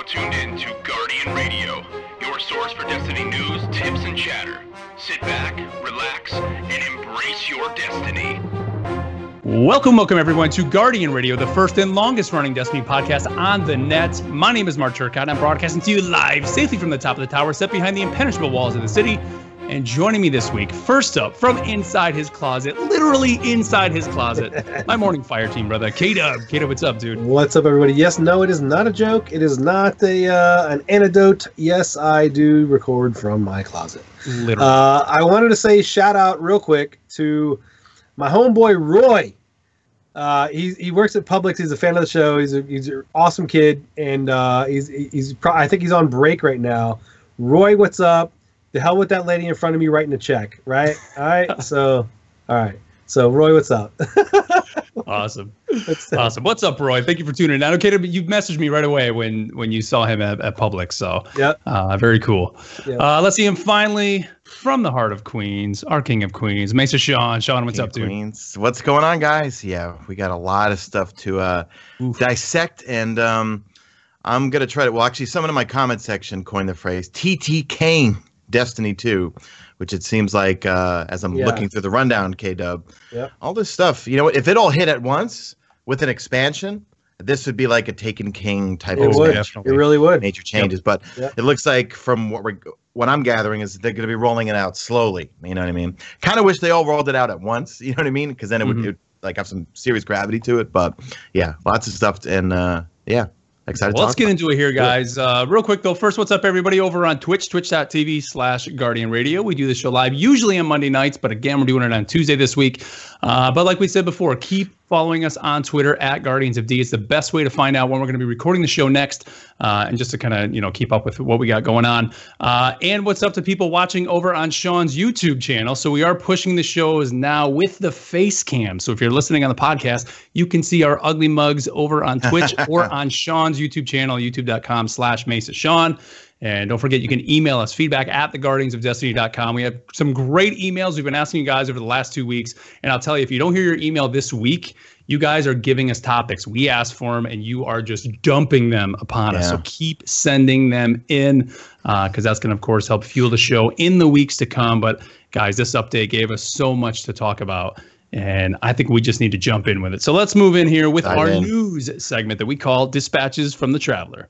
Tuned in to Guardian Radio, your source for Destiny news, tips, and chatter. Sit back, relax, and embrace your destiny. Welcome everyone to Guardian Radio, the first and longest running Destiny podcast on the net. My name is Mark Turcott. I'm broadcasting to you live safely from the top of the tower, set behind the impenetrable walls of the city. And joining me this week, first up, from inside his closet, literally inside his closet, my morning Fireteam brother, K-Dub. K-Dub, what's up, dude? What's up, everybody? Yes, no, it is not a joke. It is not an anecdote. Yes, I do record from my closet. Literally. I wanted to say shout out real quick to my homeboy, Roy. He works at Publix. He's a fan of the show. He's an awesome kid, and I think he's on break right now. Roy, what's up? The hell with that lady in front of me writing a check, right? All right. So Roy, what's up? Awesome. Awesome. What's up, Roy? Thank you for tuning in. Okay, but you messaged me right away when you saw him at Publix. So yeah, very cool. Yep. Let's see him finally from the heart of Queens, our king of Queens, Mesa Sean. Sean, what's up, dude? Queens. What's going on, guys? Yeah, we got a lot of stuff to dissect, and I'm gonna try to. Well, actually, someone in my comment section coined the phrase "TTK Destiny 2," which it seems like as I'm looking through the rundown, K-Dub, all this stuff, you know, if it all hit at once with an expansion, this would be like a Taken King type of expansion. It really would. Major changes, but it looks like from what I'm gathering is they're going to be rolling it out slowly. You know what I mean? Kind of wish they all rolled it out at once. You know what I mean? Because then it would like have some serious gravity to it. But yeah, lots of stuff, and excited. Well, let's get into it here, guys. Real quick, though. First, what's up, everybody, over on Twitch, twitch.tv/Guardian Radio. We do this show live, usually on Monday nights, but again, we're doing it on Tuesday this week. But like we said before, keep following us on Twitter at Guardians of D. It's the best way to find out when we're going to be recording the show next, and just to kind of keep up with what we got going on. And what's up to people watching over on Sean's YouTube channel. So we are pushing the shows now with the face cam. So if you're listening on the podcast, you can see our ugly mugs over on Twitch or on Sean's YouTube channel, youtube.com/Mesa Sean. And don't forget, you can email us, feedback@theguardiansofdestiny.com. We have some great emails we've been asking you guys over the last 2 weeks. And I'll tell you, if you don't hear your email this week, you guys are giving us topics. We asked for them, and you are just dumping them upon us. So keep sending them in, because that's going to, of course, help fuel the show in the weeks to come. But, guys, this update gave us so much to talk about. And I think we just need to jump in with it. So let's move in here with our news segment that we call Dispatches from the Traveler.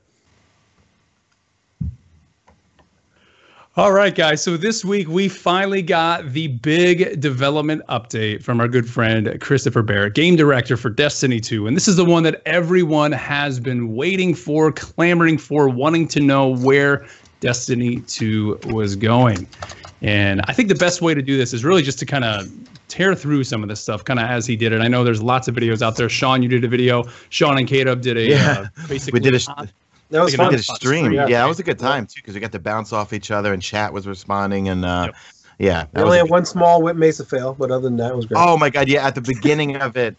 All right, guys. So this week we finally got the big development update from our good friend Christopher Barrett, game director for Destiny 2. And this is the one that everyone has been waiting for, clamoring for, wanting to know where Destiny 2 was going. And I think the best way to do this is really just to kind of tear through some of this stuff kind of as he did it. I know there's lots of videos out there. Sean, you did a video. Sean and K-Dub did a basically. We did that was fun. We did a stream. Yeah, that was a good time too, because we got to bounce off each other and chat was responding, and we only had one small Mesa fail, but other than that, it was great. Oh my god, yeah! At the beginning of it,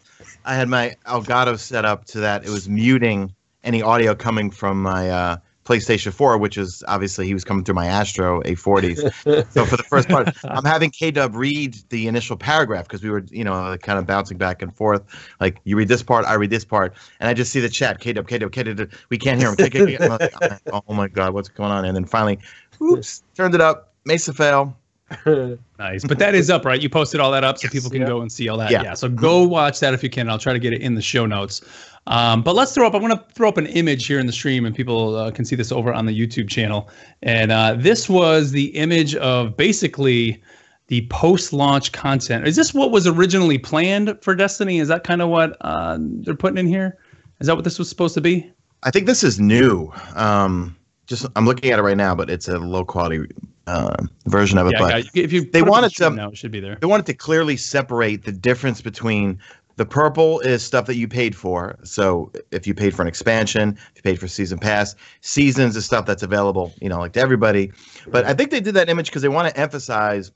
I had my Elgato set up to that it was muting any audio coming from my PlayStation 4, which is obviously he was coming through my Astro A40s. So for the first part, I'm having K-Dub read the initial paragraph because we were, kind of bouncing back and forth. Like, you read this part, I read this part, and I just see the chat. K-Dub, we can't hear him. I'm like, oh my god, what's going on? And then finally, oops, turned it up. Mesa fail. Nice, but that is up, right? You posted all that up so people can go and see all that. Yeah, so go watch that if you can. I'll try to get it in the show notes. But let's throw up. I'm going to throw up an image here in the stream, and people can see this over on the YouTube channel. And this was the image of basically the post-launch content. Is this what was originally planned for Destiny? Is that kind of what they're putting in here? Is that what this was supposed to be? I think this is new. I'm looking at it right now, but it's a low quality version of it. Yeah, but if you they wanted to, now it should be there. They wanted to clearly separate the difference between The purple is stuff that you paid for. So if you paid for an expansion, if you paid for season pass, seasons is stuff that's available, like to everybody. But I think they did that image because they want to emphasize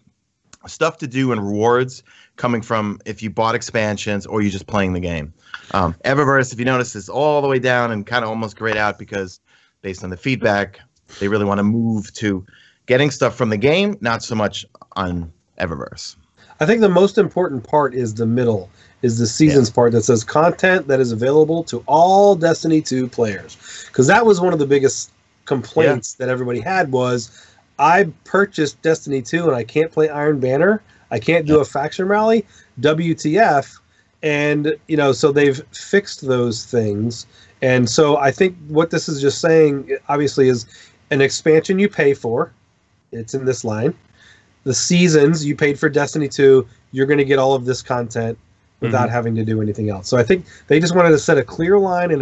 stuff to do and rewards coming from if you bought expansions or you just playing the game. Eververse, if you notice, is all the way down and kind of almost grayed out because based on the feedback, they really want to move to getting stuff from the game, not so much on Eververse. I think the most important part is the middle, is the seasons part that says content that is available to all Destiny 2 players. Because that was one of the biggest complaints that everybody had was, I purchased Destiny 2 and I can't play Iron Banner. I can't do a faction rally. WTF. And, so they've fixed those things. And so I think what this is just saying, obviously, is an expansion you pay for. It's in this line. The seasons you paid for Destiny 2, you're going to get all of this content without having to do anything else. So I think they just wanted to set a clear line and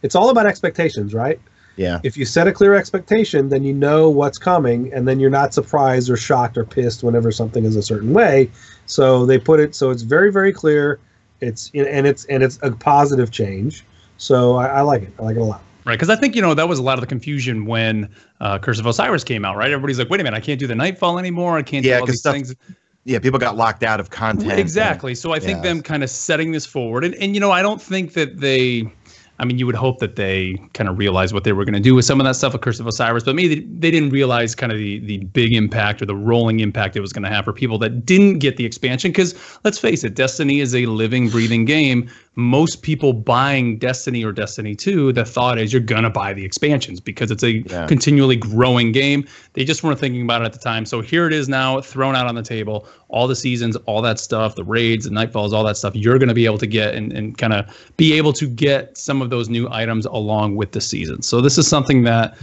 it's all about expectations, right? Yeah. If you set a clear expectation, then you know what's coming, and then you're not surprised or shocked or pissed whenever something is a certain way. So they put it so it's very, very clear. It's a positive change. So I like it. I like it a lot. Right, because I think, that was a lot of the confusion when Curse of Osiris came out, right? Everybody's like, wait a minute, I can't do the Nightfall anymore. I can't do all these things. Yeah, people got locked out of content. Exactly. So I think them kind of setting this forward. And I don't think that you would hope that they kind of realized what they were going to do with some of that stuff with Curse of Osiris, but maybe they didn't realize kind of the big impact or the rolling impact it was going to have for people that didn't get the expansion. Because let's face it, Destiny is a living, breathing game. Most people buying Destiny or Destiny 2, the thought is you're going to buy the expansions because it's a continually growing game. They just weren't thinking about it at the time. So here it is now thrown out on the table. All the seasons, all that stuff, the raids, the Nightfalls, all that stuff, you're going to be able to get and kind of be able to get some of those new items along with the seasons. So this is something that,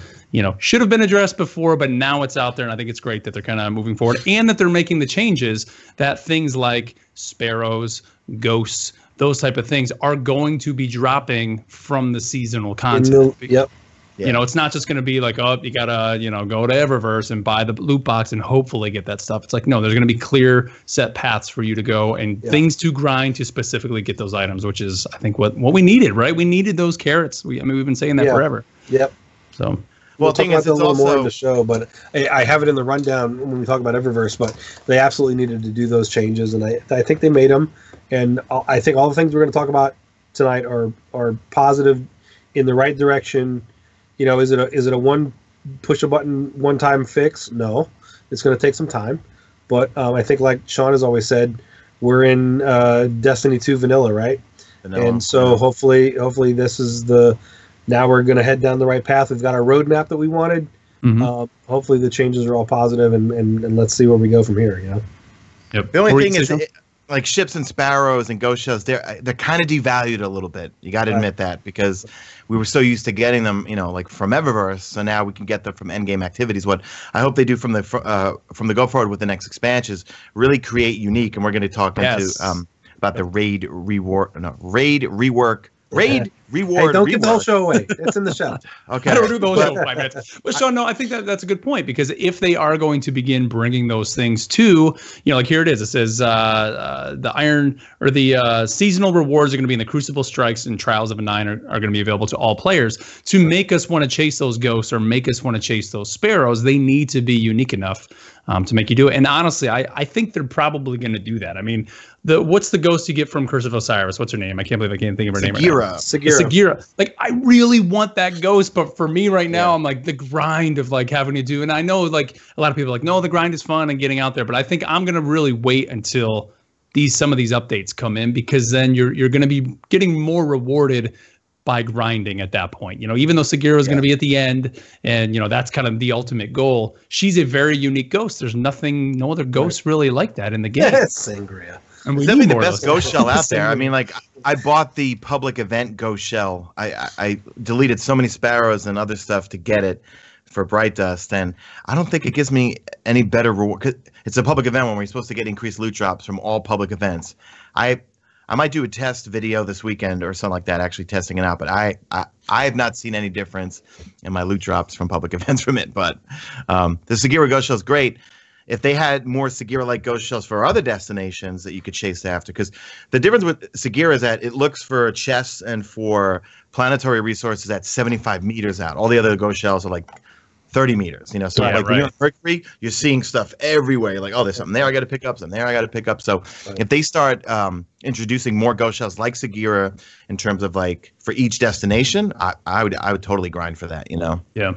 should have been addressed before, but now it's out there. And I think it's great that they're kind of moving forward and that they're making the changes that things like sparrows, ghosts, those type of things are going to be dropping from the seasonal content. It's not just going to be like, oh, you got to, go to Eververse and buy the loot box and hopefully get that stuff. It's like, no, there's going to be clear set paths for you to go and things to grind to specifically get those items, which is, I think, what we needed, right? We needed those carrots. We've been saying that forever. Yep. So. We'll talk about that a little more in the show, but I have it in the rundown when we talk about Eververse, but they absolutely needed to do those changes, and I think they made them, and I think all the things we're going to talk about tonight are positive, in the right direction. Is it a one push a button one time fix? No, it's going to take some time, but I think, like Sean has always said, we're in Destiny 2 vanilla, right? And so hopefully this is now we're going to head down the right path. We've got our roadmap that we wanted. Hopefully the changes are all positive, and let's see where we go from here. Yep. The only thing is, like ships and sparrows and ghost shells, they're kind of devalued a little bit. You got to admit that, because we were so used to getting them, like from Eververse. So now we can get them from endgame activities. What I hope they do from the go forward with the next expansion is really create unique. And we're going to talk about the raid rework. Raid reward. Hey, don't rework. give the whole show away. It's in the show. Okay. I don't do the whole show in 5 minutes. But Sean, no, I think that's a good point, because if they are going to begin bringing those things to, like here it is. It says the iron or the seasonal rewards are going to be in the Crucible strikes and Trials of a Nine are going to be available to all players. To make us want to chase those ghosts or make us want to chase those sparrows, they need to be unique enough to make you do it. And honestly, I think they're probably going to do that. I mean, what's the ghost you get from Curse of Osiris? What's her name? I can't believe I can't think of her name right now. Sagira. Like, I really want that ghost, but for me right now, I'm like, the grind of like having to do, and I know like a lot of people are like, no, the grind is fun and getting out there, but I think I'm gonna really wait until some of these updates come in, because then you're gonna be getting more rewarded by grinding at that point. Even though Sagira is going to be at the end, and that's kind of the ultimate goal, she's a very unique ghost. There's no other ghost really like that in the game. Yeah, it's Sangria. And we Definitely need the more best ghost shell out there. I mean, like, I bought the public event ghost shell. I deleted so many sparrows and other stuff to get it for Bright Dust, and I don't think it gives me any better reward. 'Cause it's a public event when we're supposed to get increased loot drops from all public events. I might do a test video this weekend or something like that, actually testing it out. But I have not seen any difference in my loot drops from public events from it. But the Sagira Ghost Shell is great. if they had more Sagira-like ghost shells for other destinations that you could chase after, because the difference with Sagira is that it looks for chests and for planetary resources at 75 meters out. All the other ghost shells are like 30 meters, you know. So like when you're on Mercury, you're seeing stuff everywhere. You're like, oh, there's something there I got to pick up, something there I got to pick up. So if they start introducing more ghost shells like Sagira in terms of like for each destination, I would totally grind for that, you know. Yeah.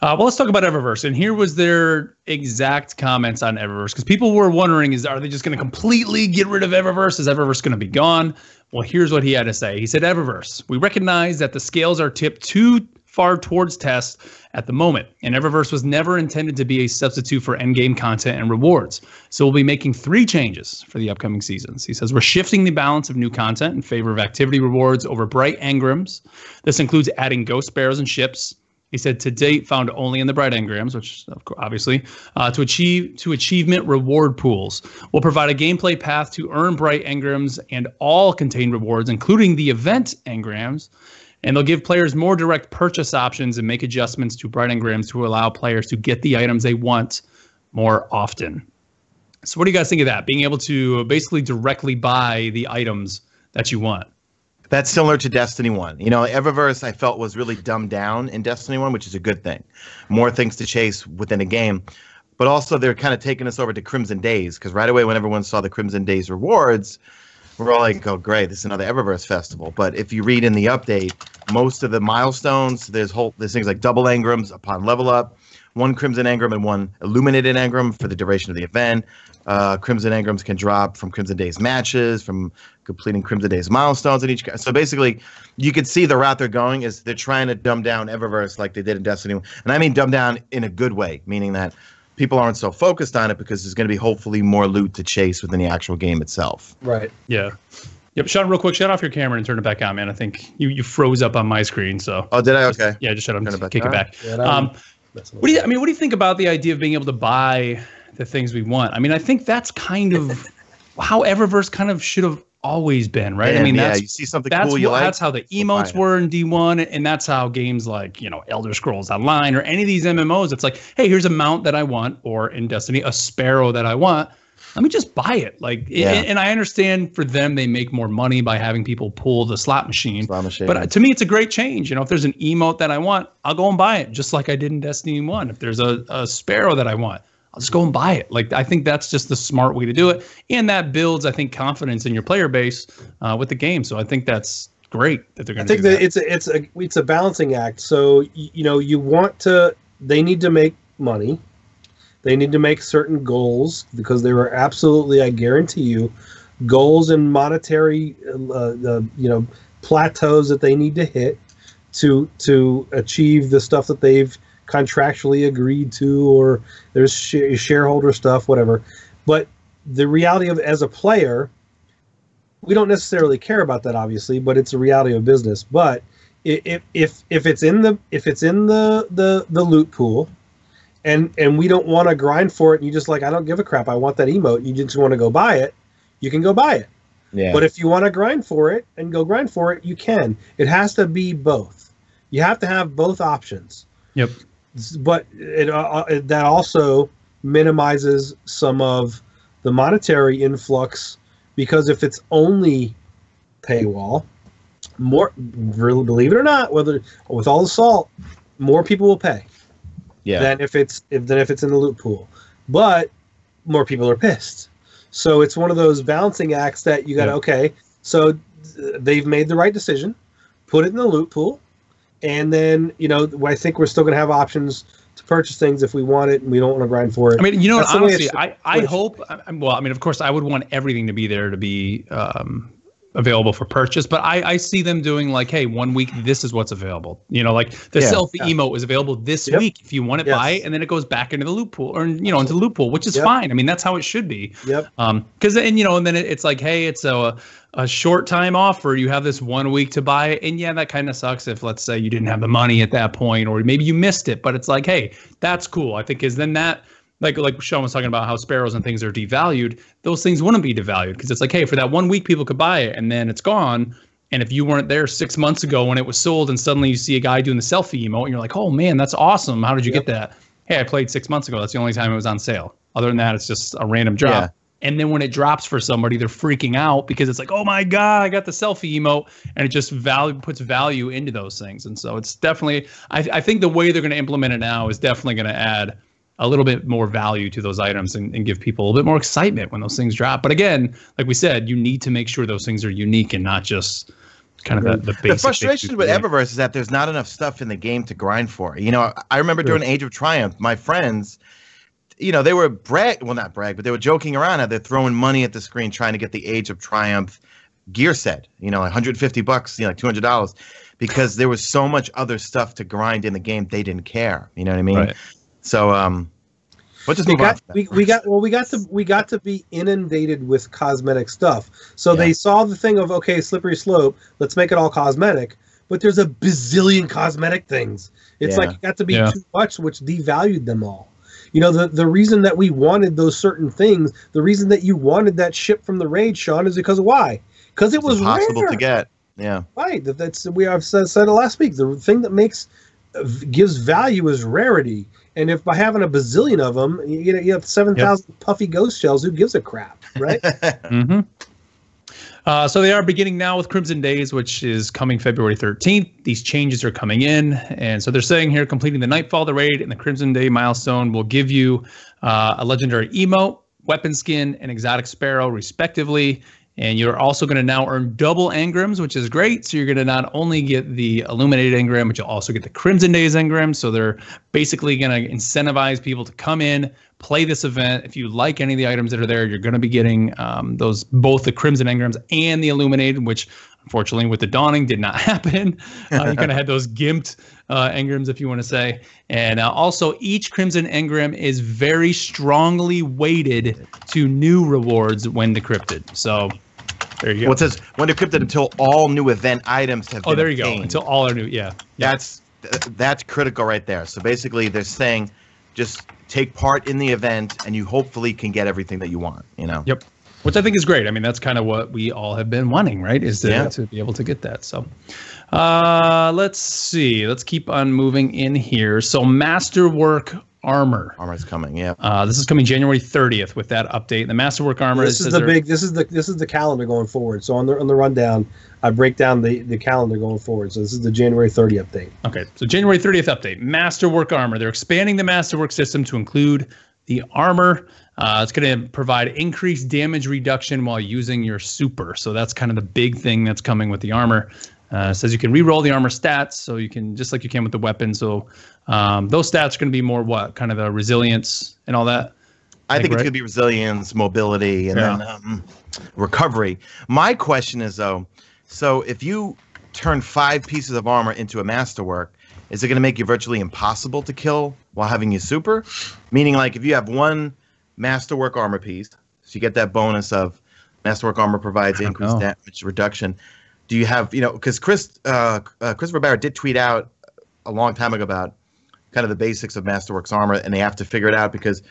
Well, let's talk about Eververse. And here was their exact comments on Eververse, because people were wondering, are they just going to completely get rid of Eververse? Is Eververse going to be gone? Well, here's what he had to say. He said, Eververse, we recognize that the scales are tipped too far towards test at the moment, and Eververse was never intended to be a substitute for endgame content and rewards. So we'll be making 3 changes for the upcoming seasons. He says, we're shifting the balance of new content in favor of activity rewards over bright engrams. This includes adding ghost sparrows and ships. He said, to date, found only in the bright engrams, which obviously, to achievement reward pools. We'll provide a gameplay path to earn bright engrams and all contained rewards, including the event engrams. And they'll give players more direct purchase options and make adjustments to bright engrams to allow players to get the items they want more often. So what do you guys think of that? Being able to basically directly buy the items that you want. That's similar to Destiny 1. You know, Eververse I felt was really dumbed down in Destiny 1, which is a good thing. More things to chase within a game. But also they're kind of taking us over to Crimson Days, because right away when everyone saw the Crimson Days rewards, we're all like, oh, great, this is another Eververse festival. But if you read in the update, most of the milestones, there's things like double engrams upon level up, 1 Crimson Engram and 1 Illuminated Engram for the duration of the event. Crimson Engrams can drop from Crimson Days matches, from completing Crimson Days milestones in each. So basically, you could see the route they're going is they're trying to dumb down Eververse like they did in Destiny 1. And I mean dumb down in a good way, meaning that people aren't so focused on it because there's going to be hopefully more loot to chase within the actual game itself. Right. Yeah. Yep. Sean, real quick, shut off your camera and turn it back on, man. I think you froze up on my screen. So. Oh, did I? Okay. Just shut it. Kick it back. Yeah, what do you think about the idea of being able to buy the things we want? I mean, I think that's kind of how Eververse kind of should have always been, right? And, I mean, you see something cool you like. That's how the emotes were in D1, and that's how games like, you know, Elder Scrolls Online or any of these MMOs, it's like, hey, here's a mount that I want, or in Destiny, a sparrow that I want. Let me just buy it. And I understand for them, they make more money by having people pull the slot machine. But to me, it's a great change. You know, if there's an emote that I want, I'll go and buy it, just like I did in Destiny 1. If there's a sparrow that I want, I'll just go and buy it. Like, I think that's just the smart way to do it. And that builds, I think, confidence in your player base with the game. So I think that's great that they're going to do that. I think it's a balancing act. So, you know, they need to make money. They need to make certain goals, because there are absolutely, I guarantee you, goals and monetary, plateaus that they need to hit to achieve the stuff that they've contractually agreed to, or there's shareholder stuff, whatever. But the reality of, as a player, we don't necessarily care about that, obviously, but it's a reality of business. But if it's in the loot pool, and we don't want to grind for it, and you just like, I don't give a crap, I want that emote, you just want to go buy it, you can go buy it. Yeah. But if you want to grind for it and go grind for it, you can. It has to be both. You have to have both options. Yep. But that also minimizes some of the monetary influx, because if it's only paywall, believe it or not, with all the salt, more people will pay. Yeah. Than if it's in the loot pool, but more people are pissed. So it's one of those balancing acts that you got to, okay, so they've made the right decision, put it in the loot pool, and then, you know, I think we're still going to have options to purchase things if we want it and we don't want to grind for it. I mean, you know, honestly, I hope, well, I mean, of course, I would want everything to be there to be available for purchase, but I see them doing like, hey, 1 week, this is what's available. You know, like the selfie emote is available this week. If you want it, buy it, and then it goes back into the loot pool, or, you know, into the loot pool, which is fine. I mean, that's how it should be. Because then, you know, and then it's like, hey, it's a short time offer. You have this 1 week to buy it, and that kind of sucks if, let's say, you didn't have the money at that point, or maybe you missed it. But it's like, hey, that's cool. I think because then that. Like Sean was talking about how sparrows and things are devalued, those things wouldn't be devalued, because it's like, hey, for that 1 week, people could buy it, and then it's gone. And if you weren't there 6 months ago when it was sold, and suddenly you see a guy doing the selfie emote, and you're like, oh man, that's awesome. How did you get that? Hey, I played 6 months ago. That's the only time it was on sale. Other than that, it's just a random drop. Yeah. And then when it drops for somebody, they're freaking out because it's like, oh my God, I got the selfie emote. And it just puts value into those things. And so it's definitely, I think the way they're going to implement it now is definitely going to add a little bit more value to those items and give people a little bit more excitement when those things drop. But again, like we said, you need to make sure those things are unique and not just kind of the basic. The frustration with Eververse is that there's not enough stuff in the game to grind for. You know, I remember during Age of Triumph, my friends, you know, they were not brag, but they were joking around how they're throwing money at the screen trying to get the Age of Triumph gear set, you know, like $150, you know, like $200, because there was so much other stuff to grind in the game. They didn't care. You know what I mean? Right. So, let's just move on. We got to be inundated with cosmetic stuff. So they saw the thing of, okay, slippery slope, let's make it all cosmetic. But there's a bazillion cosmetic things. It's like it got to be too much, which devalued them all. You know, the reason that we wanted those certain things, the reason that you wanted that ship from the raid, Sean, is because of why? Because it was impossible to get. Yeah. Right. That's I've said it last week. The thing that gives value is rarity. And if by having a bazillion of them, you have 7,000 puffy ghost shells, who gives a crap, right? Mm-hmm. So they are beginning now with Crimson Days, which is coming February 13th. These changes are coming in. And so they're saying here, completing the Nightfall, the raid, and the Crimson Day milestone will give you a legendary emote, weapon skin, and exotic sparrow, respectively. And you're also going to now earn double engrams, which is great. So you're going to not only get the illuminated engram, but you'll also get the Crimson Days engram. So they're basically going to incentivize people to come in, play this event. If you like any of the items that are there, you're going to be getting both the Crimson engrams and the illuminated, which unfortunately with the Dawning did not happen. You kind of had those gimped engrams, if you want to say. And also each Crimson engram is very strongly weighted to new rewards when decrypted. So there you go. Well, it says when decrypted until all new event items have been there you obtained. go. Until all are new. Yeah. That's critical right there. So basically they're saying just take part in the event and you hopefully can get everything that you want, you know? Yep. Which I think is great. I mean, that's kind of what we all have been wanting, right? Is to be able to get that. So let's see. Let's keep on moving in here. So Masterwork Armor. Armor's coming, yeah. This is coming January 30th with that update. The Masterwork Armor. This is the calendar going forward. So on the rundown, I break down the calendar going forward. So this is the January 30th update. Okay, so January 30th update. Masterwork Armor. They're expanding the Masterwork system to include the armor. It's going to provide increased damage reduction while using your super. So that's kind of the big thing that's coming with the armor. It says you can re-roll the armor stats, so you can, just like you can with the weapon. So those stats are going to be more what? Kind of the resilience and all that? I think it's going to be resilience, mobility, and then recovery. My question is, though, so if you turn 5 pieces of armor into a Masterwork, is it going to make you virtually impossible to kill while having your super? Meaning, like, if you have one Masterwork armor piece, so you get that bonus of Masterwork armor provides increased damage reduction. Do you have, because Christopher Barrett did tweet out a long time ago about kind of the basics of Masterworks armor, and they have to figure it out because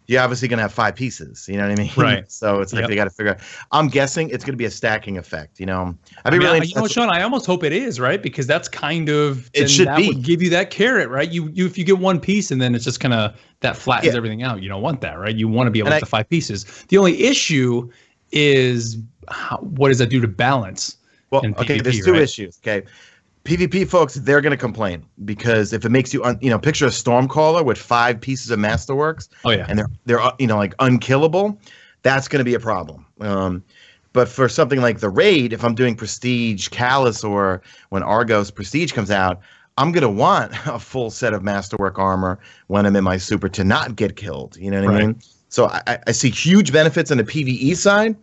you're obviously going to have 5 pieces. You know what I mean? Right. So it's like they got to figure out. I'm guessing it's going to be a stacking effect. Sean, I almost hope it is, right? Because that's kind of would give you that carrot, right? You if you get one piece and then it's just kind of that flattens everything out. You don't want that, right? You want to be able to get the 5 pieces. The only issue is what does that do to balance? Well, okay, PvP, there's 2 issues. Okay, PvP folks, they're going to complain because if it makes you, picture a Stormcaller with 5 pieces of Masterworks. Oh yeah, and they're like unkillable. That's going to be a problem. But for something like the raid, if I'm doing Prestige Callus or when Argos Prestige comes out, I'm going to want a full set of Masterwork armor when I'm in my super to not get killed. You know what I mean? So I see huge benefits on the PvE side.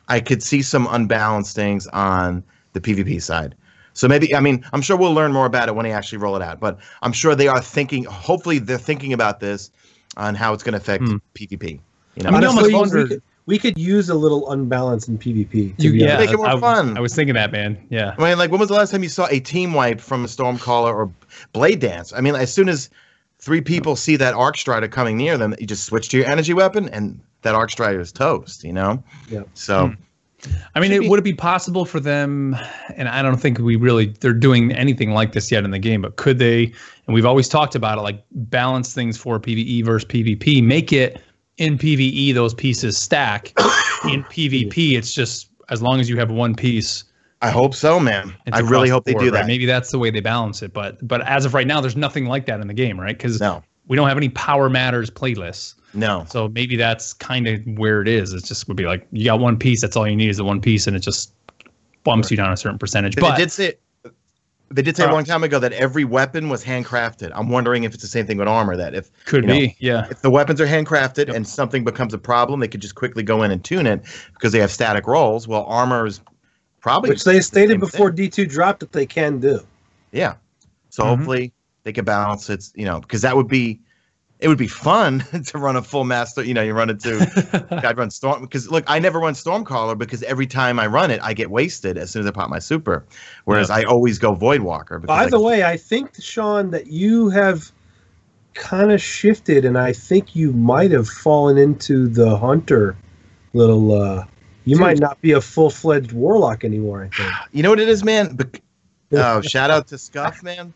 I could see some unbalanced things on the PvP side. So maybe, I'm sure we'll learn more about it when they actually roll it out. But I'm sure they are thinking, hopefully they're thinking about this on how it's going to affect PvP. Honestly, we could use a little unbalance in PvP. Make it more fun. I was thinking that, man. Yeah. I mean, like, when was the last time you saw a team wipe from a Stormcaller or Blade Dance? I mean, as soon as 3 people see that Arc Strider coming near them, you just switch to your energy weapon, and that Arc Strider is toast, Yeah. So... I mean, would it be possible for them, and I don't think they're doing anything like this yet in the game, but could they, and we've always talked about it, like balance things for PvE versus PvP, make it in PvE those pieces stack. In PvP, it's just as long as you have one piece. I hope so, man. I really hope they do that. Right? Maybe that's the way they balance it. But as of right now, there's nothing like that in the game, right? Because we don't have any Power Matters playlists. No. So maybe that's kind of where it is. It just would be like, you got one piece. That's all you need is the one piece, and it just bumps you down a certain percentage. But they did say a long time ago that every weapon was handcrafted. I'm wondering if it's the same thing with armor. That if if the weapons are handcrafted and something becomes a problem, they could just quickly go in and tune it because they have static rolls. Well, armor is probably, which they stated before D2 dropped that they can do. Yeah. So hopefully they can balance it. Because it would be fun to run a full master. You run into, I'd run Storm. Because look, I never run Stormcaller because every time I run it, I get wasted as soon as I pop my super. Whereas I always go Voidwalker. By the way, I think, Sean, that you have kind of shifted, and I think you might have fallen into the Hunter little. You might not be a full-fledged Warlock anymore, I think. You know what it is, man? Shout out to Scuff, man.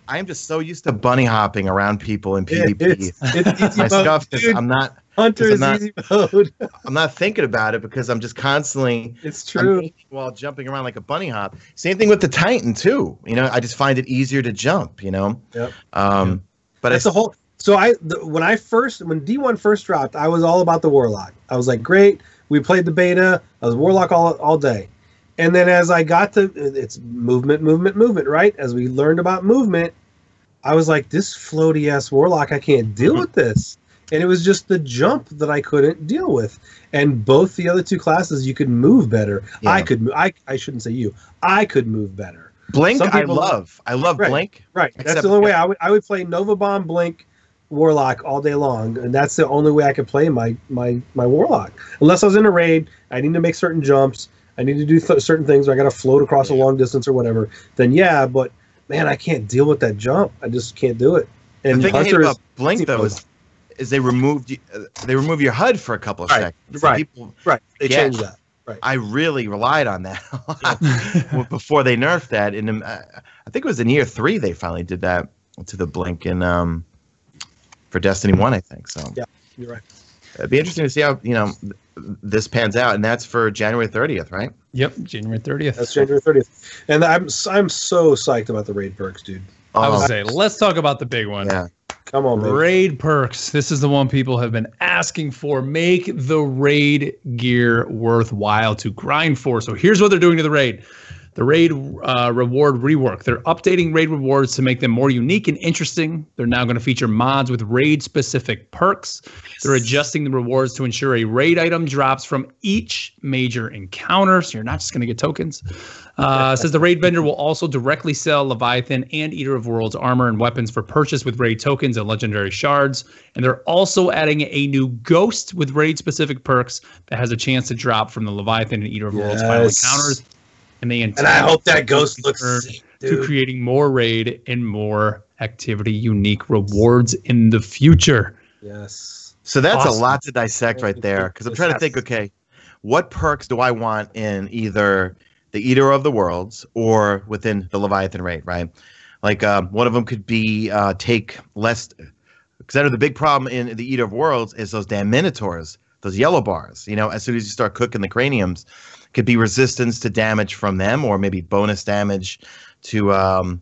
I am just so used to bunny hopping around people in PvP. It's easy My mode, Scuff is, dude. I'm not. Hunter is easy mode. I'm not thinking about it because I'm just constantly. It's true. While jumping around like a bunny hop. Same thing with the Titan too. I just find it easier to jump. Yep. But that's the whole. So when D1 first dropped, I was all about the Warlock. I was like, great. We played the beta. I was Warlock all day. And then as I got to, it's movement, right? As we learned about movement, I was like, this floaty-ass Warlock, I can't deal with this. And it was just the jump that I couldn't deal with. And both the other two classes, you could move better. Yeah. I could move. I shouldn't say you. I could move better. Blink, I love Blink. Right. That's the only way. I would play Nova Bomb, Blink, Warlock all day long, and that's the only way I could play my Warlock. Unless I was in a raid, I need to make certain jumps. I need to do certain things, or I got to float across a long distance or whatever. Then but man, I can't deal with that jump. I just can't do it. And the thing I hate about Blink though is they remove your HUD for a couple of seconds. Right. They changed that. Right. I really relied on that before they nerfed that. And I think it was in year 3 they finally did that to the Blink in for Destiny 1, I think. So yeah, you're right. It'd be interesting to see how this pans out, and that's for January 30th, right? Yep, January 30th. That's January 30th, and I'm so psyched about the raid perks, dude. I would say let's talk about the big one. Yeah, come on, baby. Raid perks. This is the one people have been asking for. Make the raid gear worthwhile to grind for. So here's what they're doing to the raid. The raid reward rework. They're updating raid rewards to make them more unique and interesting. They're now going to feature mods with raid-specific perks. They're adjusting the rewards to ensure a raid item drops from each major encounter, so you're not just going to get tokens. It says the raid vendor will also directly sell Leviathan and Eater of Worlds armor and weapons for purchase with raid tokens and legendary shards. And they're also adding a new ghost with raid-specific perks that has a chance to drop from the Leviathan and Eater of Worlds final encounters. And I hope that ghost looks sick, to creating more raid and more activity unique rewards in the future. Yes. So that's a lot to dissect right there, because I'm trying to think, okay, what perks do I want in either the Eater of the Worlds or within the Leviathan raid, right? Like one of them could be take less, because I know the big problem in the Eater of Worlds is those damn Minotaurs, those yellow bars. As soon as you start cooking the craniums, could be resistance to damage from them, or maybe bonus damage to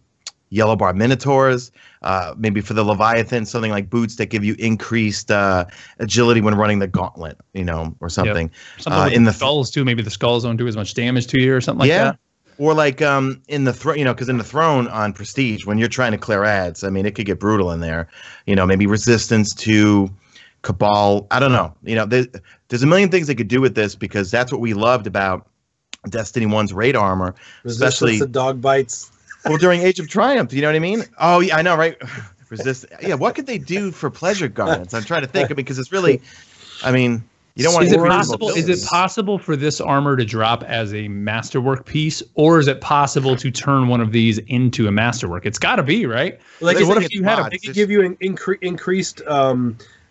yellow bar Minotaurs. Maybe for the Leviathan, something like boots that give you increased agility when running the gauntlet, or something. Yep. Something in the skulls too. Maybe the skulls don't do as much damage to you, or something like that. Or like in the throne, because in the throne on Prestige, when you're trying to clear ads, it could get brutal in there. Maybe resistance to Cabal. I don't know. There's a million things they could do with this, because that's what we loved about Destiny 1's raid armor, especially the dog bites. Well, during Age of Triumph, you know what I mean? Oh, yeah, I know, right? Resist. Yeah, what could they do for pleasure garments? I'm trying to think, because it's really, you don't want to. Is it possible for this armor to drop as a masterwork piece, or is it possible to turn one of these into a masterwork? It's got to be, right? Like, what if you had? They could give you an increased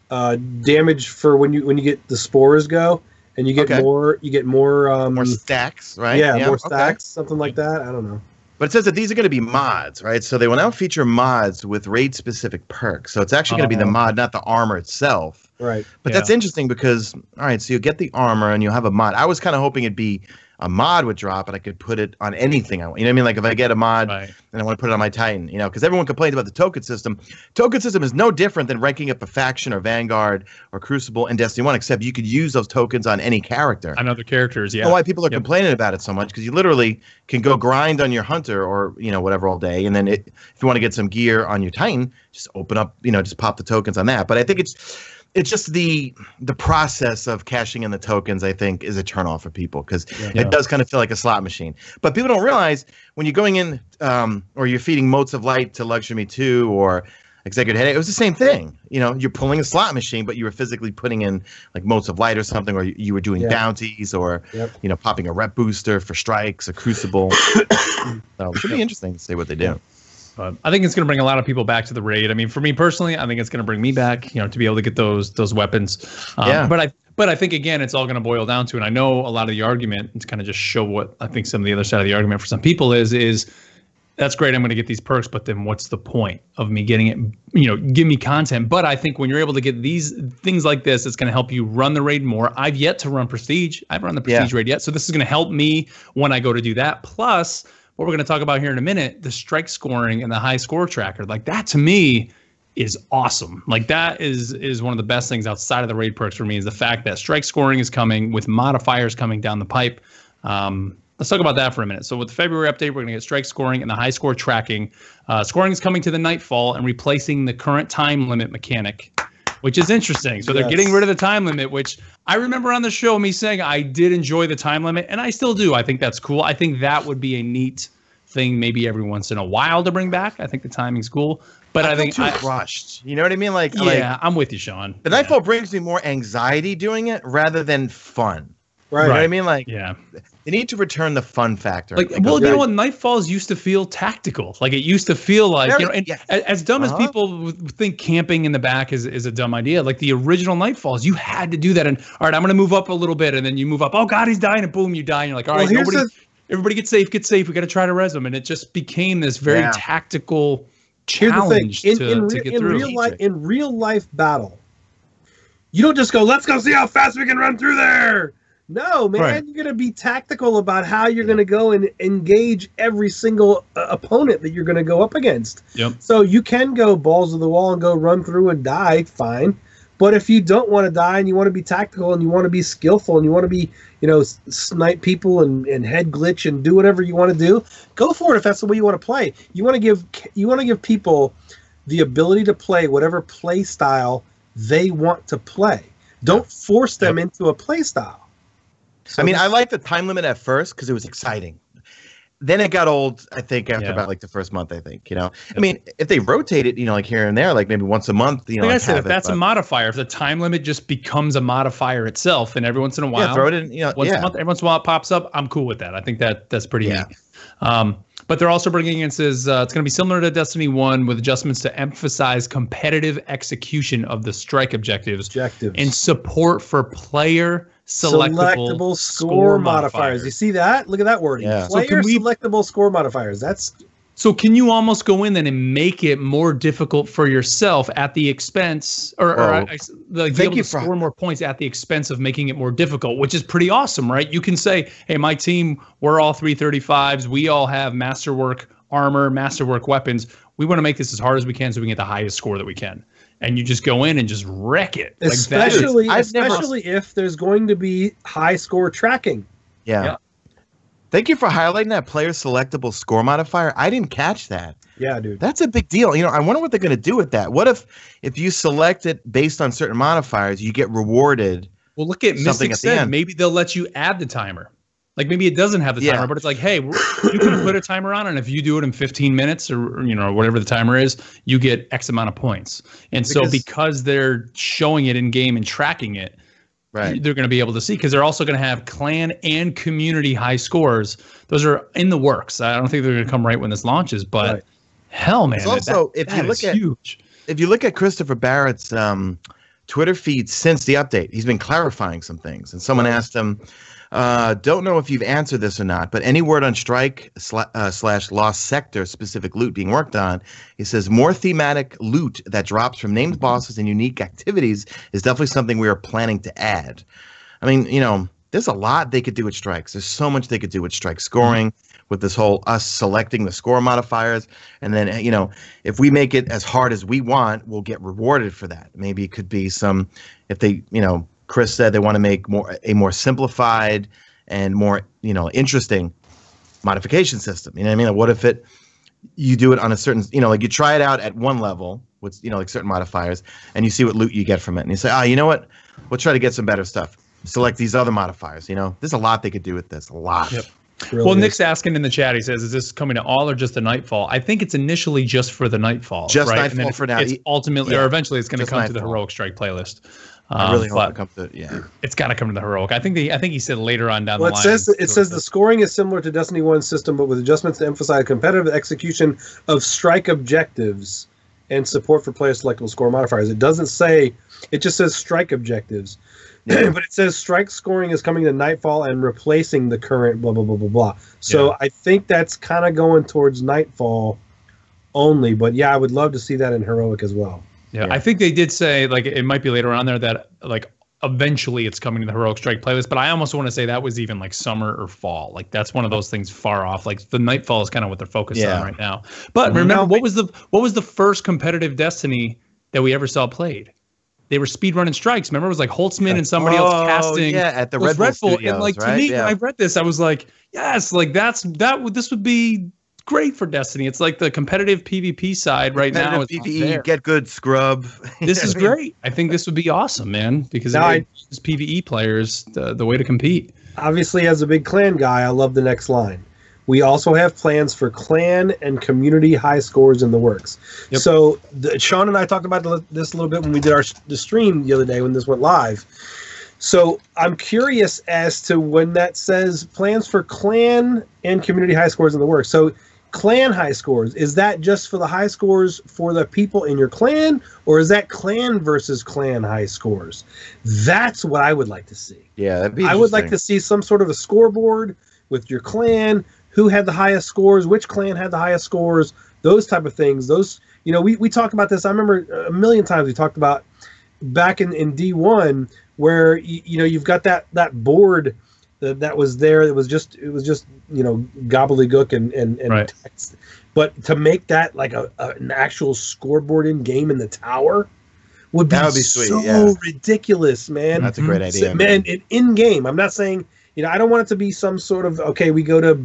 damage for when you get the spores go, and you get more. You get more stacks, right? Yeah, more stacks, something like that. I don't know. But it says that these are going to be mods, right? So they will now feature mods with raid-specific perks. So it's actually going to be the mod, not the armor itself. Right. But that's interesting because, all right, so you get the armor and you'll have a mod. I was kind of hoping it'd be a mod would drop, but I could put it on anything I want. You know what I mean? Like if I get a mod and I want to put it on my Titan, you know, because everyone complains about the token system. Token system is no different than ranking up a faction or Vanguard or Crucible in Destiny 1, except you could use those tokens on any character. On other characters, yeah. I don't know why people are complaining about it so much, because you literally can go grind on your Hunter or, you know, whatever all day. And then if you want to get some gear on your Titan, just open up, you know, just pop the tokens on that. But I think it's just the process of cashing in the tokens, I think, is a turnoff for people, because it does kind of feel like a slot machine. But people don't realize when you're going in or you're feeding Motes of Light to Luxury 2 or Executive Headache, it was the same thing. You know, you're pulling a slot machine, but you were physically putting in like Motes of Light or something, or you were doing bounties or, you know, popping a rep booster for strikes, a Crucible. So it should be interesting to see what they do. But I think it's going to bring a lot of people back to the raid. I mean, for me personally, I think it's going to bring me back, you know, to be able to get those weapons. But I think, again, it's all going to boil down to, and I know a lot of the argument, to kind of just show what I think some of the other side of the argument for some people is that's great, I'm going to get these perks, but then what's the point of me getting it? You know, give me content. But I think when you're able to get these things like this, it's going to help you run the raid more. I've yet to run Prestige. I haven't run the Prestige raid yet. So this is going to help me when I go to do that. Plus, what we're going to talk about here in a minute, the strike scoring and the high score tracker. Like that to me is awesome. Like that is one of the best things outside of the raid perks for me, is the fact that strike scoring is coming with modifiers coming down the pipe. Let's talk about that for a minute. So with the February update, we're going to get strike scoring and the high score tracking. Scoring is coming to the Nightfall and replacing the current time limit mechanic, which is interesting. So they're getting rid of the time limit, which I remember on the show me saying I did enjoy the time limit, and I still do. I think that's cool. I think that would be a neat thing maybe every once in a while to bring back. I think the timing's cool. But I think too rushed. You know what I mean? Like, I'm with you, Sean. The Nightfall brings me more anxiety doing it rather than fun. Right. You know what I mean? Like, They need to return the fun factor. Like, well, you know what? Nightfalls used to feel tactical. Like, it used to feel like, you know, and as dumb as people think camping in the back is a dumb idea. Like, the original Nightfalls, you had to do that. And, all right, I'm going to move up a little bit. And then you move up. Oh, God, he's dying. And boom, you die. And you're like, all right, everybody get safe. We got to try to res him. And it just became this very tactical challenge to get through. In real life battle, you don't just go, let's go see how fast we can run through there. No, man, you're going to be tactical about how you're going to go and engage every single opponent that you're going to go up against. Yep. So you can go balls to the wall and go run through and die, fine. But if you don't want to die and you want to be tactical and you want to be skillful and you want to be, you know, snipe people and head glitch and do whatever you want to do, go for it if that's the way you want to play. You want to give people the ability to play whatever play style they want to play. Don't force them into a play style. So I mean, I liked the time limit at first because it was exciting. Then it got old, I think, after about like the first month, I think, you know. I mean, if they rotate it, you know, like here and there, like maybe once a month, you know. Like I said, if that's a modifier, if the time limit just becomes a modifier itself, and every once in a while, throw it in, you know, once a month, every once in a while it pops up, I'm cool with that. I think that's pretty neat. But they're also bringing in, says it's going to be similar to Destiny 1 with adjustments to emphasize competitive execution of the strike objectives. And support for player selectable score modifiers. You see that? Look at that wording. Player selectable score modifiers. So can you almost go in then and make it more difficult for yourself at the expense, or be able to score more points at the expense of making it more difficult, which is pretty awesome, right? You can say, hey, my team, we're all 335s. We all have Masterwork Armor, Masterwork weapons. We want to make this as hard as we can so we can get the highest score that we can. And you just go in and just wreck it. Especially if there's going to be high score tracking. Yeah. Thank you for highlighting that player selectable score modifier. I didn't catch that. Yeah, dude. That's a big deal. You know, I wonder what they're going to do with that. What if you select it based on certain modifiers, you get rewarded? Well, look at Mystic said. Maybe they'll let you add the timer. Like maybe it doesn't have the timer, but it's like, hey, you can put a timer on, and if you do it in 15 minutes or you know whatever the timer is, you get X amount of points. And because they're showing it in game and tracking it, they're going to be able to see, because they're also going to have clan and community high scores. Those are in the works. I don't think they're going to come right when this launches, but hell, man, if you look at Christopher Barrett's Twitter feed since the update. He's been clarifying some things, and someone asked him, don't know if you've answered this or not, but any word on strike slash lost sector specific loot being worked on? He says more thematic loot that drops from named bosses and unique activities is definitely something we are planning to add. I mean, you know, there's a lot they could do with strikes. There's so much they could do with strike scoring, with this whole us selecting the score modifiers. And then, you know, if we make it as hard as we want, we'll get rewarded for that. Maybe it could be some, if they, you know, Chris said they want to make a more simplified and more, you know, interesting modification system. You know what I mean? Like, what if you do it on a certain, you know, like you try it out at one level with, you know, like certain modifiers, and you see what loot you get from it. And you say, you know what? We'll try to get some better stuff. Select these other modifiers. You know, there's a lot they could do with this. A lot. Yep. Well, Nick's asking in the chat, he says, is this coming to all or just the Nightfall? I think it's initially just for the Nightfall. Just right? Nightfall for now. It's ultimately, or eventually it's going to come to the Heroic Strike playlist. I really hope it comes to, it's got to come to the Heroic. I think he said later on down the line. It says the scoring is similar to Destiny 1's system, but with adjustments to emphasize competitive execution of strike objectives and support for player selectable score modifiers. It doesn't say, it just says strike objectives. But it says strike scoring is coming to Nightfall and replacing the current blah, blah, blah, blah, blah. So I think that's kind of going towards Nightfall only. But yeah, I would love to see that in Heroic as well. Yeah, I think they did say, like, it might be later on there that, like, eventually it's coming to the Heroic Strike playlist. But I almost want to say that was even, like, summer or fall. Like, that's one of those things far off. Like, the Nightfall is kind of what they're focused on right now. But remember, what was the first competitive Destiny that we ever saw played? They were speedrunning strikes. Remember, it was like Holtzman and somebody else casting. Yeah, at the Red Bull Studios, and like to me, when I read this, I was like, yes, like this would be great for Destiny. It's like the competitive PvP side right now. PvE, get good, scrub. This is great. I think this would be awesome, man, because it gives PvE players the way to compete. Obviously, as a big clan guy, I love the next line. We also have plans for clan and community high scores in the works. Yep. So Sean and I talked about this a little bit when we did the stream the other day when this went live. So I'm curious as to when that says plans for clan and community high scores in the works. So clan high scores, is that just for the high scores for the people in your clan, or is that clan versus clan high scores? That's what I would like to see. Yeah, that'd be I would like to see some sort of a scoreboard with your clan, who had the highest scores, which clan had the highest scores, those type of things. Those, you know, we talk about this. I remember a million times we talked about back in D1 where, you know, you've got that board that was there. It was just, you know, gobbledygook and right. text. But to make that like an actual scoreboard in game in the tower would be sweet, so ridiculous, man. That's a great idea. Man, in game, I'm not saying, you know, I don't want it to be some sort of, okay, we go to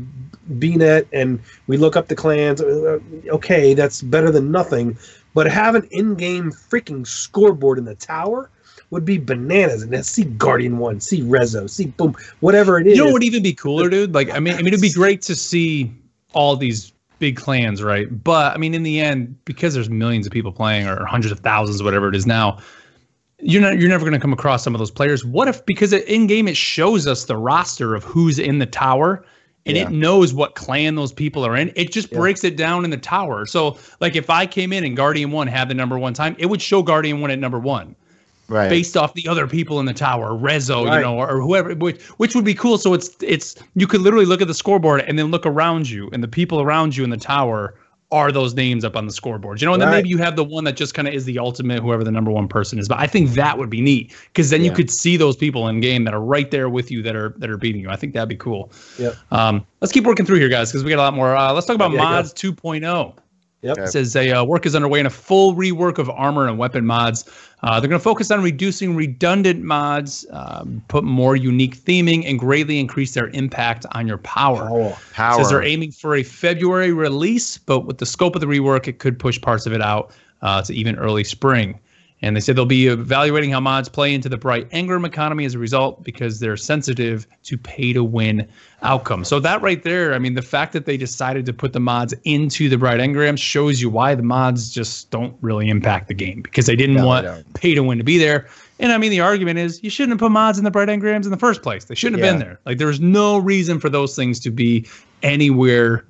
BNet and we look up the clans. Okay, that's better than nothing. But have an in-game freaking scoreboard in the tower would be bananas. And then see Guardian 1, see Rezo, see Boom, whatever it is. You know what would even be cooler, dude? Like, I mean, it'd be great to see all these big clans, right? But I mean, in the end, because there's millions of people playing or hundreds of thousands, whatever it is now, you're never going to come across some of those players. What if, because in game it shows us the roster of who's in the tower, and it knows what clan those people are in. It just breaks it down in the tower. So like if I came in and Guardian 1 had the number 1 time, it would show Guardian 1 at number 1. Right. Based off the other people in the tower, Rezo, you know, or whoever, which would be cool. So it's you could literally look at the scoreboard and then look around you, and the people around you in the tower are those names up on the scoreboard, you know, and then maybe you have the one that just kind of is the ultimate, whoever the number 1 person is. But I think that would be neat, because then you could see those people in game that are right there with you, that are beating you. I think that'd be cool. Yep. Let's keep working through here, guys, because we got a lot more. Let's talk about mods 2.0. Yep. It says work is underway in a full rework of armor and weapon mods. They're going to focus on reducing redundant mods, put more unique theming, and greatly increase their impact on your power. It says they're aiming for a February release, but with the scope of the rework, it could push parts of it out to even early spring. And they said they'll be evaluating how mods play into the Bright Engram economy as a result, because they're sensitive to pay-to-win outcomes. So that right there, I mean, the fact that they decided to put the mods into the Bright Engram shows you why the mods just don't really impact the game, because they didn't want pay-to-win to be there. And I mean, the argument is you shouldn't have put mods in the Bright Engrams in the first place. They shouldn't have been there. Like, there's no reason for those things to be anywhere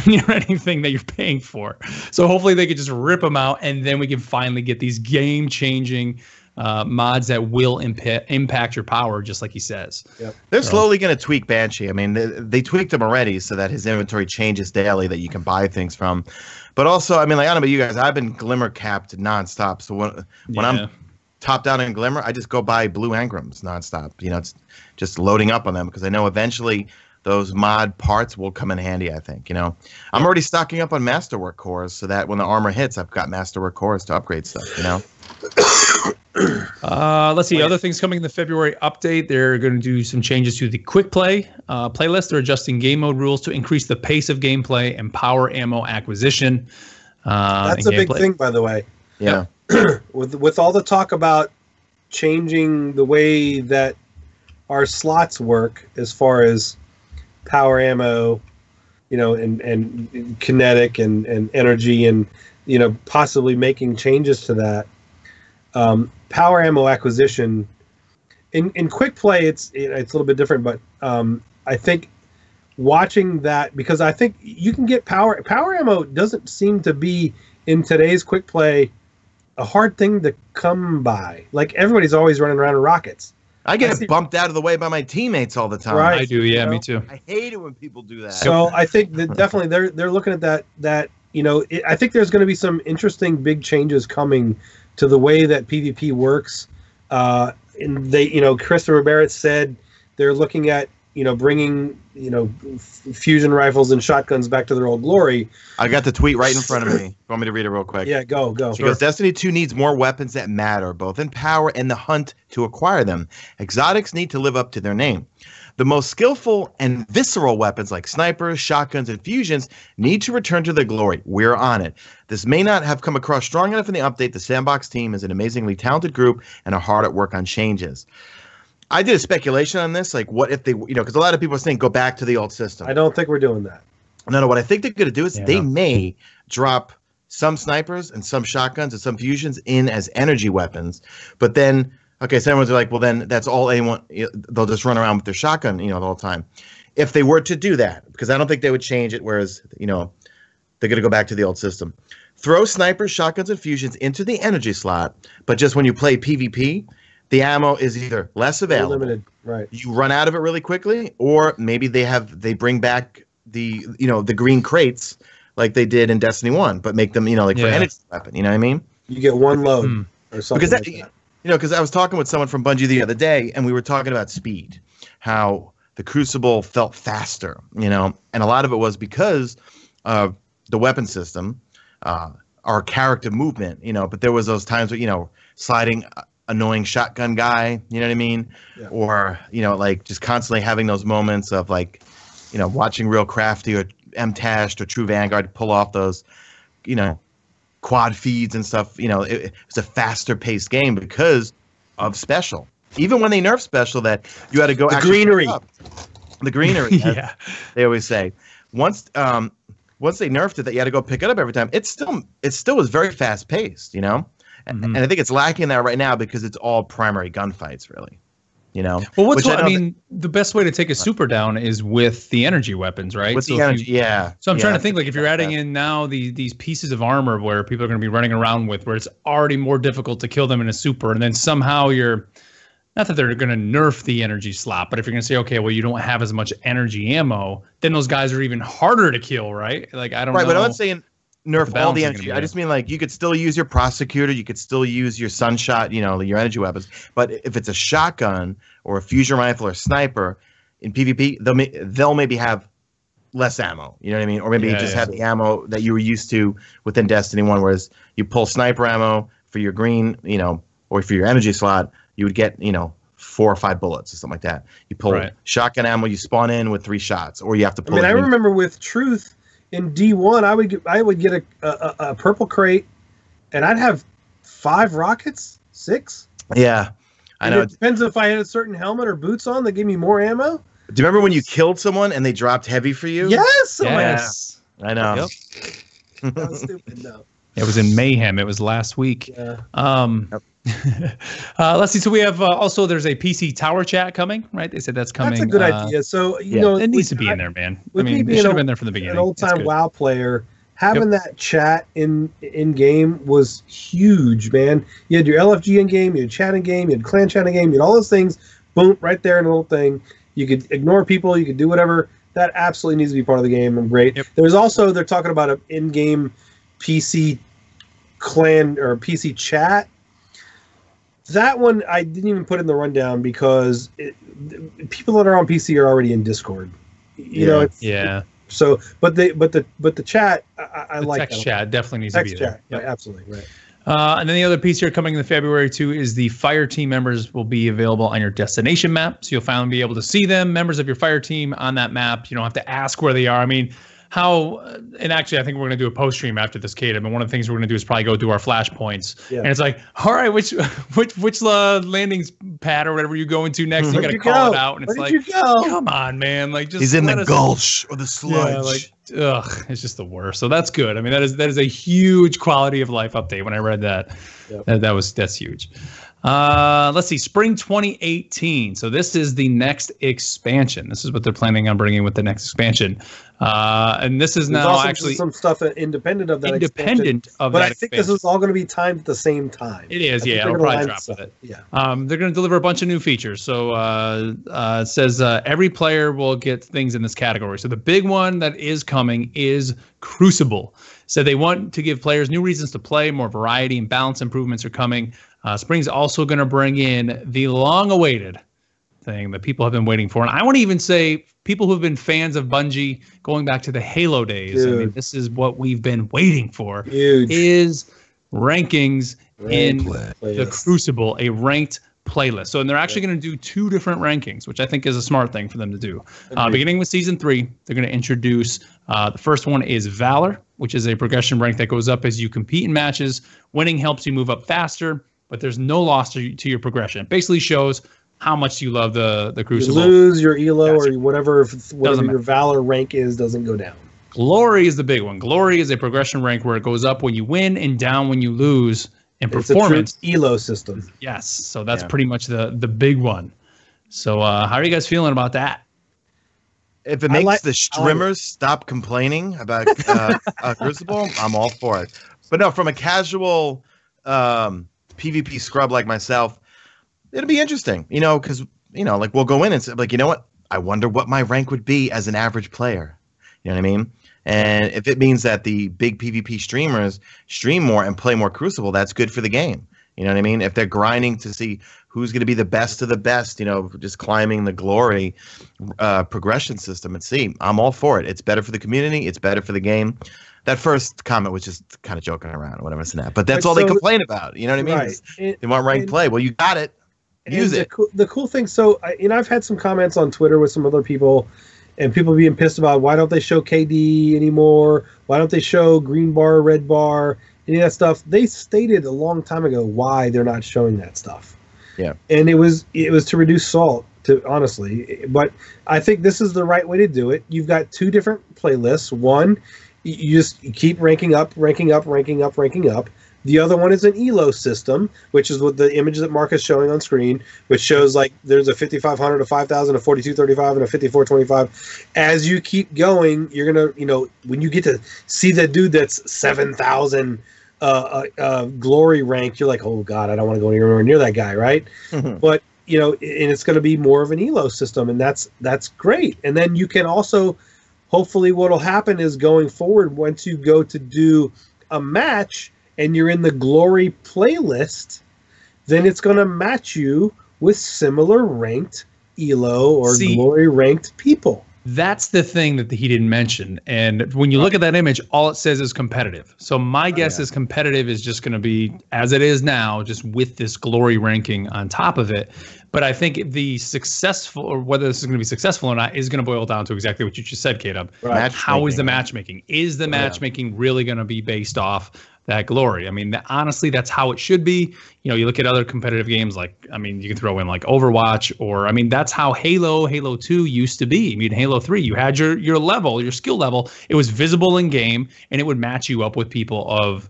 near anything that you're paying for. So hopefully they could just rip them out, and then we can finally get these game-changing mods that will impact your power, just like he says. Yep. They're slowly going to tweak Banshee. I mean, they tweaked him already so that his inventory changes daily that you can buy things from. But also, I mean, like, I don't know about you guys, I've been Glimmer capped nonstop. So when I'm top down in Glimmer, I just go buy blue engrams nonstop. You know, it's just loading up on them because I know eventually those mod parts will come in handy, I think. You know, I'm already stocking up on Masterwork cores so that when the armor hits, I've got Masterwork cores to upgrade stuff, you know? Let's see. Other things coming in the February update. They're going to do some changes to the quick play playlist. They're adjusting game mode rules to increase the pace of gameplay and power ammo acquisition. That's a big thing, by the way. Yeah. With all the talk about changing the way that our slots work as far as power ammo, you know, and kinetic and energy, and, you know, possibly making changes to that. Power ammo acquisition in quick play, it's a little bit different, but I think watching that, because I think you can get power ammo doesn't seem to be in today's quick play a hard thing to come by. Like, everybody's always running around in rockets. I get bumped out of the way by my teammates all the time. Right. I do, yeah, me too. I hate it when people do that. So I think that definitely they're looking at that you know, I think there's going to be some interesting big changes coming to the way that PvP works. And they, you know, Christopher Barrett said they're looking at, you know, bringing, you know, fusion rifles and shotguns back to their old glory. I got the tweet right in front of me. Want me to read it real quick? Yeah, go. She goes, Destiny 2 needs more weapons that matter, both in power and the hunt to acquire them. Exotics need to live up to their name. The most skillful and visceral weapons like snipers, shotguns, and fusions need to return to their glory. We're on it. This may not have come across strong enough in the update. The Sandbox team is an amazingly talented group and are hard at work on changes. I did a speculation on this, like, what if they, you know, because a lot of people are saying go back to the old system. I don't think we're doing that. No, what I think they're going to do is they may drop some snipers and some shotguns and some fusions in as energy weapons, but then, okay, so everyone's like, well, then that's all anyone, they'll just run around with their shotgun, you know, the whole time. If they were to do that, because I don't think they would change it, whereas, you know, they're going to go back to the old system. Throw snipers, shotguns, and fusions into the energy slot, but just when you play PvP, the ammo is either less available, limited, right? You run out of it really quickly, or maybe they bring back the, you know, the green crates like they did in Destiny 1, but make them, you know, like for energy weapon. You know what I mean? You get one load or something. Because that, like that. You know, because I was talking with someone from Bungie the other day, and we were talking about speed, how the Crucible felt faster, you know, and a lot of it was because of the weapon system, our character movement, you know. But there was those times where, you know, sliding annoying shotgun guy, you know what I mean? Yeah. Or, you know, like just constantly having those moments of, like, you know, watching Real Crafty or M-Tashed or True Vanguard pull off those, you know, quad feeds and stuff. You know, it was a faster paced game because of special. Even when they nerf special, that you had to go the greenery. The greenery, yeah, they always say. Once they nerfed it, that you had to go pick it up every time. It still was very fast paced, you know. And I think it's lacking that right now because it's all primary gunfights, really. You know. Well, I mean, the best way to take a super down is with the energy weapons, right? With the energy, yeah. So I'm trying to think, like, if you're adding in now these pieces of armor where people are going to be running around with, where it's already more difficult to kill them in a super, and then somehow you're, not that they're going to nerf the energy slot, but if you're going to say, okay, well, you don't have as much energy ammo, then those guys are even harder to kill, right? Like, I don't know. Right, but I'm not saying nerf all the energy. I just mean, like, you could still use your prosecutor, you could still use your sunshot, you know, your energy weapons. But if it's a shotgun or a fusion rifle or sniper in PvP, they'll maybe have less ammo. You know what I mean? Or maybe you just have the ammo that you were used to within Destiny 1, whereas you pull sniper ammo for your green, you know, or for your energy slot, you would get, you know, 4 or 5 bullets or something like that. You pull shotgun ammo, you spawn in with 3 shots, or you have to pull. I mean, I remember with Truth in D1, I would get a purple crate, and I'd have 5 rockets, 6. Yeah, I know. It depends if I had a certain helmet or boots on that gave me more ammo. Do you remember when you killed someone and they dropped heavy for you? Yes. Yes. I know. Yep. That was stupid, though. It was in Mayhem. It was last week. Yeah. Let's see. So we have also, there's a PC tower chat coming, right? They said that's coming. That's a good idea. So, you know, it needs to be in there, man. I mean, it should have been there from the beginning. An old-time WoW player, having that chat in game was huge, man. You had your LFG in game, you had chat in game, you had clan chat in game, you had all those things, boom, right there in the little thing. You could ignore people, you could do whatever. That absolutely needs to be part of the game, and great. Yep. There's also, they're talking about an in-game PC clan or PC chat. That one I didn't even put in the rundown because people that are on PC are already in Discord. You know, So, but the chat, I like text that. Chat definitely needs to be there. Yep. Right, absolutely right. And then the other piece here coming in February too is the Fireteam members will be available on your destination map, so you'll finally be able to see them, members of your Fireteam on that map. You don't have to ask where they are. I mean, and actually I think we're going to do a post stream after this, Kate. I mean, one of the things we're going to do is probably go do our flashpoints, and it's like, all right, which landings pad or whatever you go into next, you got to call it out, and it's like, come on, man, like just he's in the gulch or the sludge. It's just the worst. So that's good. I mean, that is a huge quality of life update. When I read that, that's huge. Let's see, spring 2018. So this is the next expansion. This is what they're planning on bringing with the next expansion. And this is now actually some stuff independent of that. But I think this is all going to be timed at the same time. It is, yeah. It'll probably drop with it. Yeah. They're going to deliver a bunch of new features. So it says every player will get things in this category. So the big one that is coming is Crucible. So they want to give players new reasons to play, more variety and balance improvements are coming. Spring's also going to bring in the long-awaited thing that people have been waiting for. And I want to even say people who have been fans of Bungie going back to the Halo days. I mean, this is what we've been waiting for. Is rankings in the Crucible, a ranked playlist. So, and they're actually going to do 2 different rankings, which I think is a smart thing for them to do. Beginning with Season 3, they're going to introduce, the first one is Valor, which is a progression rank that goes up as you compete in matches. Winning helps you move up faster, but there's no loss to your progression. It basically shows how much you love the Crucible. You lose your ELO or whatever your Valor rank is doesn't go down. Glory is the big one. Glory is a progression rank where it goes up when you win and down when you lose in performance. It's a true ELO system. Yes, so that's pretty much the big one. So how are you guys feeling about that? If it makes the streamers stop complaining about Crucible, I'm all for it. But no, from a casual PvP scrub like myself, it'll be interesting, because, like we'll go in and say, like, you know what? I wonder what my rank would be as an average player. You know what I mean? And if it means that the big PvP streamers stream more and play more Crucible, that's good for the game. You know what I mean? If they're grinding to see who's going to be the best of the best, just climbing the glory progression system and see, I'm all for it. It's better for the community. It's better for the game. That first comment was just kind of joking around or whatever, snap. But that's all they complain about. You know what I mean? Right. They want ranked play. Well, you got it. Use it. The cool thing, so I've had some comments on Twitter with some other people, and people being pissed about why don't they show KD anymore? Why don't they show green bar, red bar, any of that stuff? They stated a long time ago why they're not showing that stuff. Yeah. And it was to reduce salt, honestly. But I think this is the right way to do it. You've got 2 different playlists. One, you keep ranking up. The other one is an ELO system, which is what the image that Mark is showing on screen, which shows like there's a 5500, a 5000, a 4235, and a 5425. As you keep going, you're gonna, when you get to see that dude that's 7000 glory rank, you're like, oh god, I don't want to go anywhere near that guy, right? Mm-hmm. But and it's going to be more of an ELO system, and that's great. And then you can also, hopefully, what'll happen is going forward, once you go to do a match and you're in the glory playlist, then it's going to match you with similar ranked ELO or glory ranked people. That's the thing that he didn't mention. And when you look at that image, all it says is competitive. So my guess is competitive is just going to be as it is now, just with this glory ranking on top of it. But I think the successful, or whether this is going to be successful or not, is going to boil down to exactly what you just said, Caleb. Right. How is the matchmaking? Is the matchmaking really going to be based off that glory? I mean, honestly, that's how it should be. You look at other competitive games like, you can throw in like Overwatch, or, that's how Halo 2 used to be. Halo 3, you had your level, your skill level. It was visible in game, and it would match you up with people of,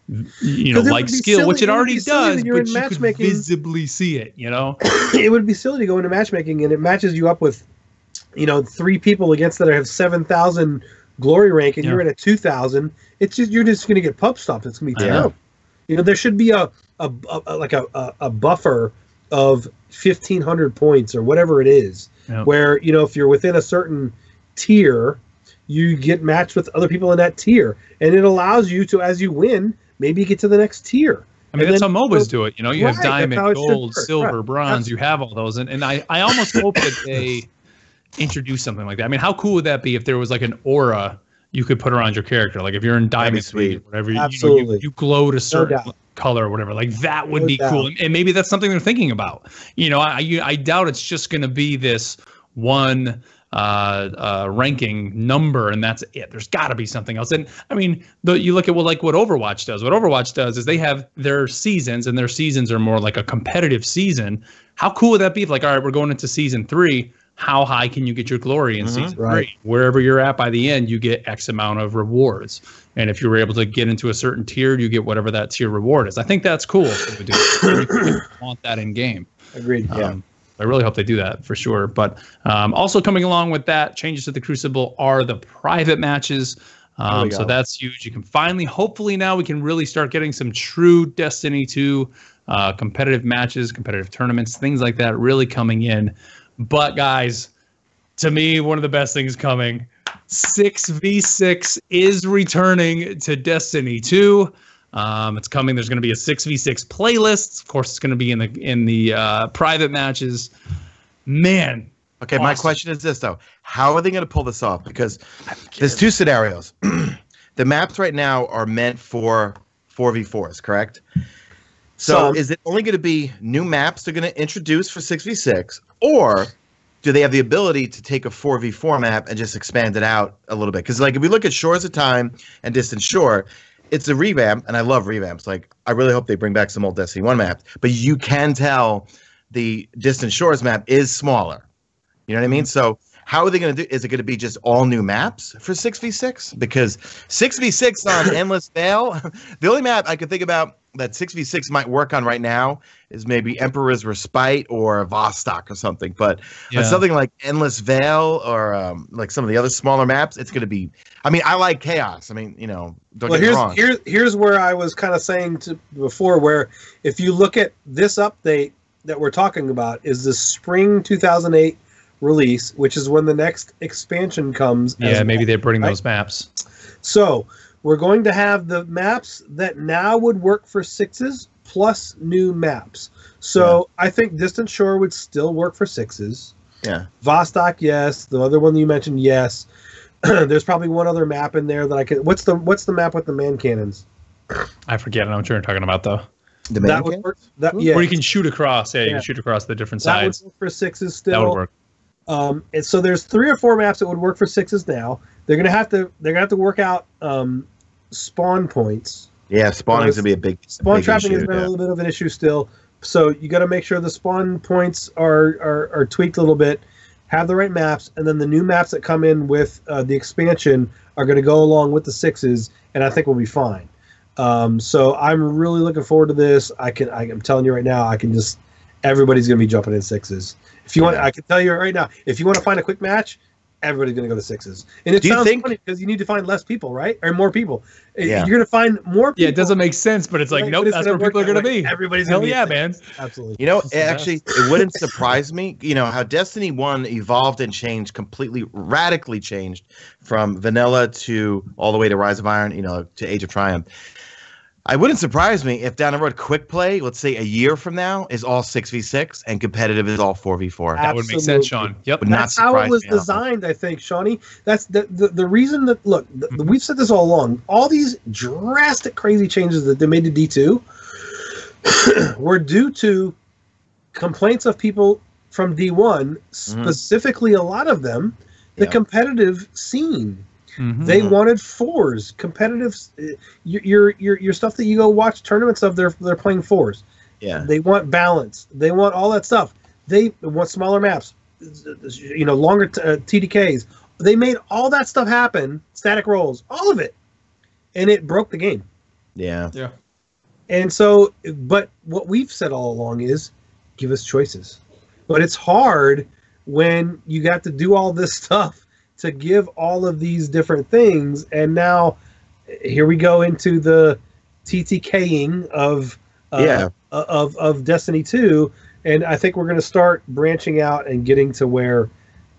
like skill, which it already does, but you could visibly see it, It would be silly to go into matchmaking, and it matches you up with, 3 people against that have 7,000 glory rank and you're at a 2,000, you're just going to get pub stopped. It's going to be terrible. You know, there should be a buffer of 1,500 points or whatever it is, where, you know, if you're within a certain tier, you get matched with other people in that tier, and it allows you to, as you win, maybe get to the next tier. I mean, that's how MOBAs do it. You know, you have diamond, gold, silver, bronze. You have all those, and I almost hope that they introduce something like that. I mean, how cool would that be if there was like an aura you could put around your character? Like if you're in diamond, sweet, whatever, you glowed a certain color or whatever. Like that would be cool, and maybe that's something they're thinking about. You know, I doubt it's just going to be this one ranking number and that's it. There's got to be something else. And I mean, you look at what Overwatch does. What Overwatch does is they have their seasons, and their seasons are more like a competitive season. How cool would that be if, like, all right, we're going into season 3. How high can you get your glory in season 3? Wherever you're at by the end, you get X amount of rewards. And if you were able to get into a certain tier, you get whatever that tier reward is. I think that's cool. I want that in game. Agreed. I really hope they do that for sure. But also coming along with that, changes to the Crucible are the private matches. So that's huge. You can finally, hopefully now we can really start getting some true Destiny 2 competitive matches, competitive tournaments, things like that really coming in. But guys, to me, one of the best things coming, 6v6 is returning to Destiny 2. It's coming. There's going to be a 6v6 playlist. Of course, it's going to be in the private matches. Man. Okay, awesome. My question is this, though. How are they going to pull this off? Because there's two scenarios. The maps right now are meant for 4v4s, correct? So is it only going to be new maps they're going to introduce for 6v6? Or do they have the ability to take a 4v4 map and just expand it out a little bit? Because, like, if we look at Shores of Time and Distant Shore, it's a revamp, and I love revamps. Like, I really hope they bring back some old Destiny 1 maps. But you can tell the Distant Shores map is smaller. You know what I mean? So how are they going to do? Is it going to be just all new maps for 6v6? Because 6v6 on Endless Vale, the only map I could think about that 6v6 might work on right now is maybe Emperor's Respite or Vostok or something. But on something like Endless Vale or like some of the other smaller maps, it's going to be. I mean, I like chaos. I mean, you know, don't get me wrong. Here's where I was kind of saying before, where if you look at this update that we're talking about, is the spring 2008 release, which is when the next expansion comes. Yeah, maybe they bring those maps. So we're going to have the maps that now would work for 6s plus new maps. So I think Distant Shore would still work for 6s. Yeah. Vostok, yes. The other one you mentioned, yes. There's probably one other map in there that I could. What's the map with the man cannons? I forget. I know what you're talking about, though. The man cannons? Work. Where you can shoot across. Yeah, you can shoot across the different sides. That would work for 6s still. That would work. And so there's 3 or 4 maps that would work for 6s now. They're gonna have to work out spawn points. Yeah, spawning's gonna be a big trapping issue, has been a little bit of an issue still. So you got to make sure the spawn points are tweaked a little bit, have the right maps, and then the new maps that come in with the expansion are going to go along with the 6s, and I think we'll be fine. So I'm really looking forward to this. I'm telling you right now, everybody's going to be jumping in 6s. If you want, I can tell you right now, if you want to find a quick match, everybody's going to go to 6s. And it sounds funny because you need to find less people, right? Or more people. Yeah. You're going to find more people. Yeah, it doesn't make sense, but it's like, nope, that's where people are going to be. Everybody's Hell yeah, man. Absolutely. You know, it wouldn't surprise me, you know, how Destiny 1 evolved and changed, radically changed from vanilla to all the way to Rise of Iron, you know, to Age of Triumph. It wouldn't surprise me if down the road, quick play, let's say a year from now, is all 6v6 and competitive is all 4v4. That would make sense, Sean. Yep. That's how it was designed, I think, Shawnee. That's the reason that, look, we've said this all along. All these drastic, crazy changes that they made to D2 were due to complaints of people from D1, specifically a lot of them, the competitive scene. Mm-hmm. They wanted 4s, competitive. Your stuff that you go watch tournaments of, they're playing 4s. Yeah. They want balance. They want all that stuff. They want smaller maps, you know, longer TDKs. They made all that stuff happen. Static rolls, all of it, and it broke the game. Yeah. Yeah. And so, but what we've said all along is, give us choices. But it's hard when you got to do all this stuff to give all of these different things, and now here we go into the TTKing of Destiny 2, and I think we're going to start branching out and getting to where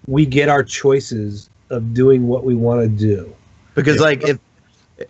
we get our choices of doing what we want to do. Because like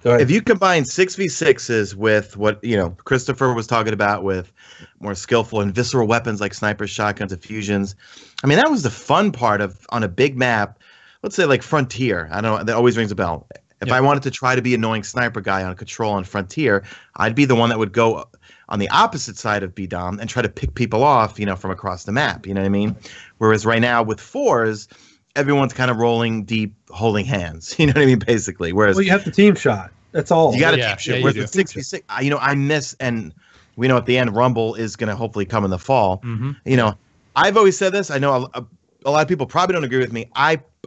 if you combine 6v6s with what Christopher was talking about with more skillful and visceral weapons like snipers, shotguns, fusions, I mean that was the fun part of on a big map. Let's say like Frontier. I don't know, that always rings a bell. If I wanted to try to be annoying sniper guy on Control on Frontier, I'd be the one that would go on the opposite side of BDOM and try to pick people off, from across the map. You know what I mean? Whereas right now with 4s, everyone's kind of rolling deep, holding hands. You know what I mean? Basically. Whereas you have the team shot. That's all. You got a team shot. Whereas the 6v6, I miss, and we know at the end Rumble is going to hopefully come in the fall. Mm-hmm. I've always said this. I know a lot of people probably don't agree with me.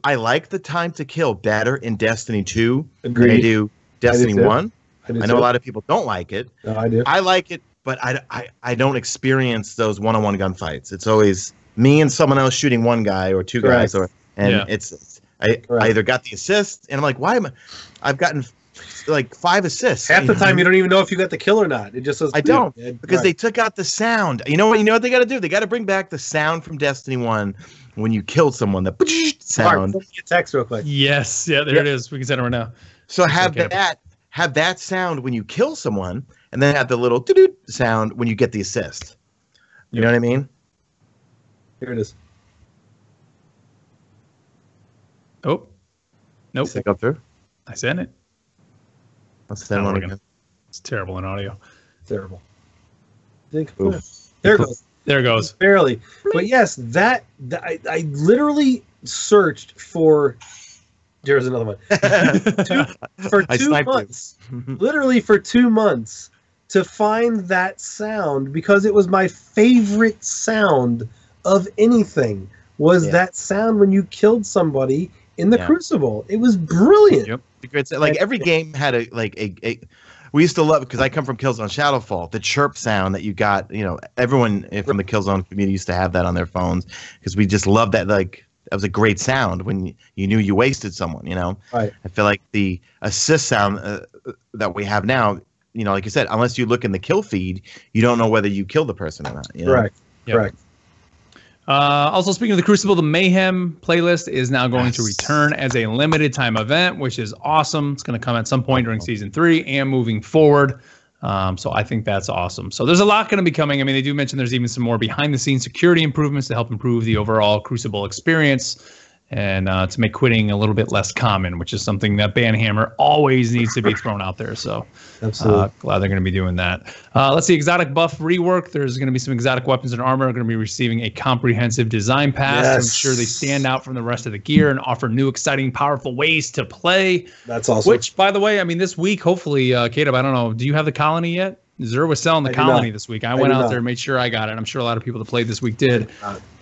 I like the time to kill better in Destiny 2 than I do Destiny 1. I know a lot of people don't like it. No, I do. I like it, but I don't experience those one-on-one gunfights. It's always me and someone else shooting one guy or two guys, I either got the assist, and I'm like, why am I've gotten like 5 assists. Half the time you don't even know if you got the kill or not. It just says I don't, because they took out the sound. You know what they got to do? They got to bring back the sound from Destiny 1 when you killed someone. The sound. Mark, text real quick. Yes, there it is. We can send it right now. So have that sound when you kill someone, and then have the little doo-doo sound when you get the assist. You know what I mean? Here it is. Oh, nope. Does it go through? I sent it. Let's send one again. It's terrible in audio. Terrible. There it goes. There it goes. Barely. But yes, I literally searched for. There's another one. for 2 months. Literally for 2 months to find that sound, because it was my favorite sound of anything. Was that sound when you killed somebody in the Crucible? It was brilliant. Yep. Like every game had a we used to love, because I come from Killzone Shadowfall, the chirp sound that you got. Everyone from the Killzone community used to have that on their phones, because we just loved that. Like, that was a great sound when you knew you wasted someone. Right. I feel like the assist sound that we have now, like you said, unless you look in the kill feed, you don't know whether you killed the person or not. Correct. Yep. Correct. Also, speaking of the Crucible, the Mayhem playlist is now going to return as a limited time event, which is awesome. It's going to come at some point during Season 3 and moving forward. So I think that's awesome. So there's a lot going to be coming. I mean, they do mention there's even some more behind-the-scenes security improvements to help improve the overall Crucible experience and to make quitting a little bit less common, which is something that Banhammer always needs to be thrown out there. So glad they're going to be doing that. Let's see, exotic buff rework. There's going to be some exotic weapons and armor are going to be receiving a comprehensive design pass to ensure they stand out from the rest of the gear and offer new, exciting, powerful ways to play. That's awesome. Which, by the way, I mean, this week, hopefully, Caleb, I don't know, do you have the colony yet? Zer was selling the colony this week. I went out there and made sure I got it. I'm sure a lot of people that played this week did.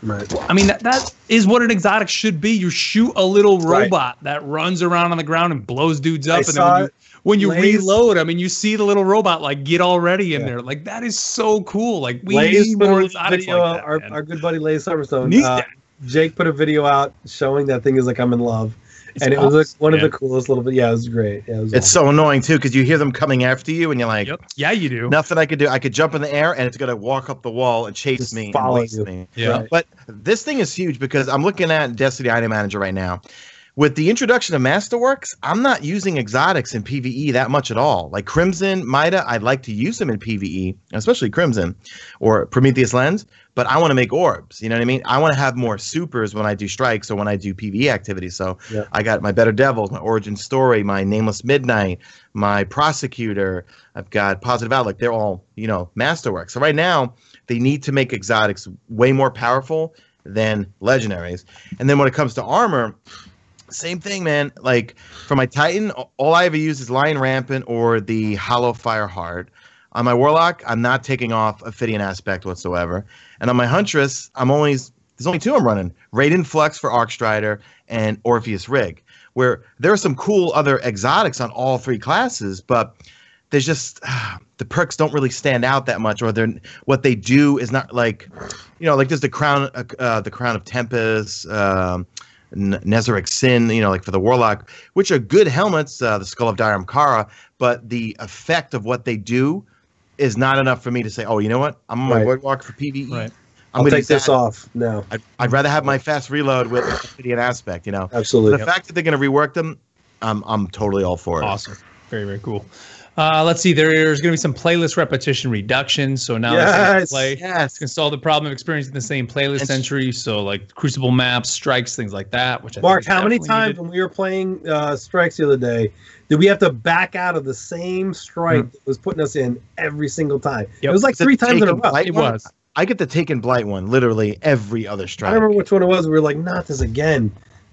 Right. I mean, that is what an exotic should be. You shoot a little robot that runs around on the ground and blows dudes up. And then when you reload, I mean, you see the little robot like get already in there. Like, that is so cool. Like, we need more exotics like that. Our good buddy Lays Summerstone. Jake put a video out showing that thing is like I'm in love. It was like one of the coolest little bit. Yeah, it was great. Yeah, it's so annoying too, because you hear them coming after you, and you're like, "Yeah, you do." Nothing I could do. I could jump in the air, and it's gonna walk up the wall and chase me, and waste me. Yeah. Right. But this thing is huge, because I'm looking at Destiny Item Manager right now. With the introduction of Masterworks, I'm not using exotics in PvE that much at all. Like Crimson, Mida, I'd like to use them in PvE, especially Crimson or Prometheus Lens, but I want to make orbs. You know what I mean? I want to have more supers when I do strikes or when I do PvE activities. So I got my Better Devils, my Origin Story, my Nameless Midnight, my Prosecutor. I've got Positive Outlook. They're all, Masterworks. So right now, they need to make exotics way more powerful than legendaries. And then when it comes to armor, same thing, man. Like, for my Titan, all I ever use is Lion Rampant or the Hollow Fire Heart. On my Warlock, I'm not taking off Ophidian Aspect whatsoever. And on my Huntress, there's only 2 I'm running. Raiden Flux for Arcstrider and Orpheus Rig, where there are some cool other exotics on all 3 classes, but there's just the perks don't really stand out that much, or what they do is not like, like there's the Crown of Tempest, Nezarec Sin, like for the Warlock, which are good helmets, the Skull of Dire Kara, but the effect of what they do is not enough for me to say, oh, you know what? I'm on my Voidwalker for PvE. Right. I'll take this off now. I'd rather have my fast reload with the Obsidian aspect, Absolutely. The fact that they're going to rework them, I'm totally all for it. Awesome. Very, very cool. Let's see. There's going to be some playlist repetition reduction. So now you can solve the problem of experiencing the same playlist entry. So like Crucible maps, strikes, things like that. Which Mark, how many times when we were playing strikes the other day did we have to back out of the same strike that was putting us in every single time? Yep. It was like 3 times in a row. It was. I get the Take and Blight one literally every other strike. I remember which one it was. We were like, not this again.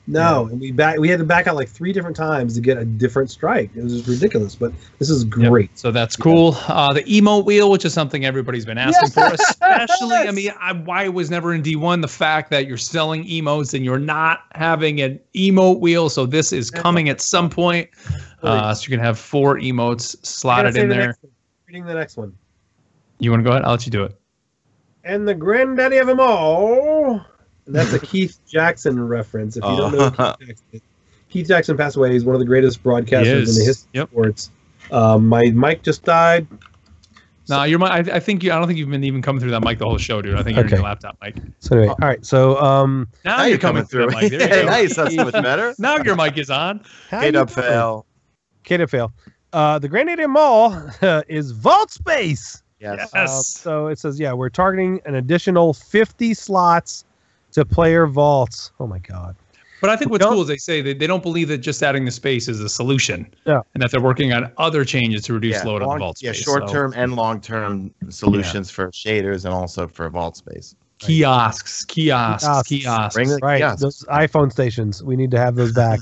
No, and we had to back out like 3 different times to get a different strike. It was just ridiculous, but this is great. Yep. So that's cool. The emote wheel, which is something everybody's been asking for, especially. I mean, why it was never in D1, the fact that you're selling emotes and you're not having an emote wheel. So this is coming at some point. So you can have 4 emotes slotted in there. Reading the next one. You want to go ahead? I'll let you do it. And the granddaddy of them all. That's a Keith Jackson reference. If you don't know who Keith Jackson is. Keith Jackson passed away. He's one of the greatest broadcasters in the history of sports. My mic just died. No, your mic. I don't think you've been even coming through that mic the whole show, dude. I think you're in your laptop mic. So anyway, all right. So now you're coming through. Mic. There you now you sound so much better. Now your mic is on. K-Dub fail. K-Dub fail. The Granddaddy Mall is Vault Space. Yes. So it says, we're targeting an additional 50 slots to player vaults. Oh my God. But I think what's cool is they say that they don't believe that just adding the space is the solution. Yeah. And that they're working on other changes to reduce load on the vault space. Short-term and long-term solutions for shaders and also for vault space. Kiosks. Bring the kiosks. Those iPhone stations. We need to have those back.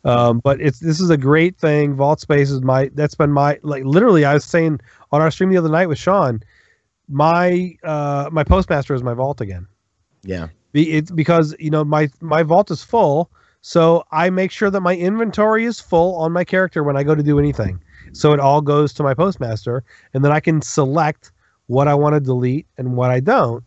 But this is a great thing. Vault space is that's been my, like, literally I was saying on our stream the other night with Sean, my postmaster is my vault again. Yeah. It's because my vault is full, so I make sure that my inventory is full on my character when I go to do anything. So it all goes to my postmaster, and then I can select what I want to delete and what I don't.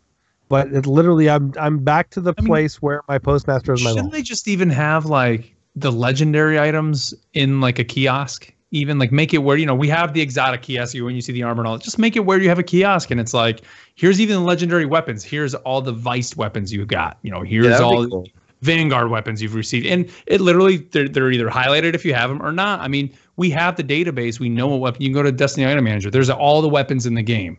But it literally, I'm back to the place where my postmaster is my vault. Shouldn't they just even have like the legendary items in like a kiosk? Even like make it where we have the exotic kiosk when you see the armor and all. Just make it where you have a kiosk and it's like, here's even the legendary weapons. Here's all the Viced weapons you got. Here's all the Vanguard weapons you've received. And it literally they're either highlighted if you have them or not. I mean, we have the database. We know what weapon. You can go to Destiny Item Manager. There's all the weapons in the game.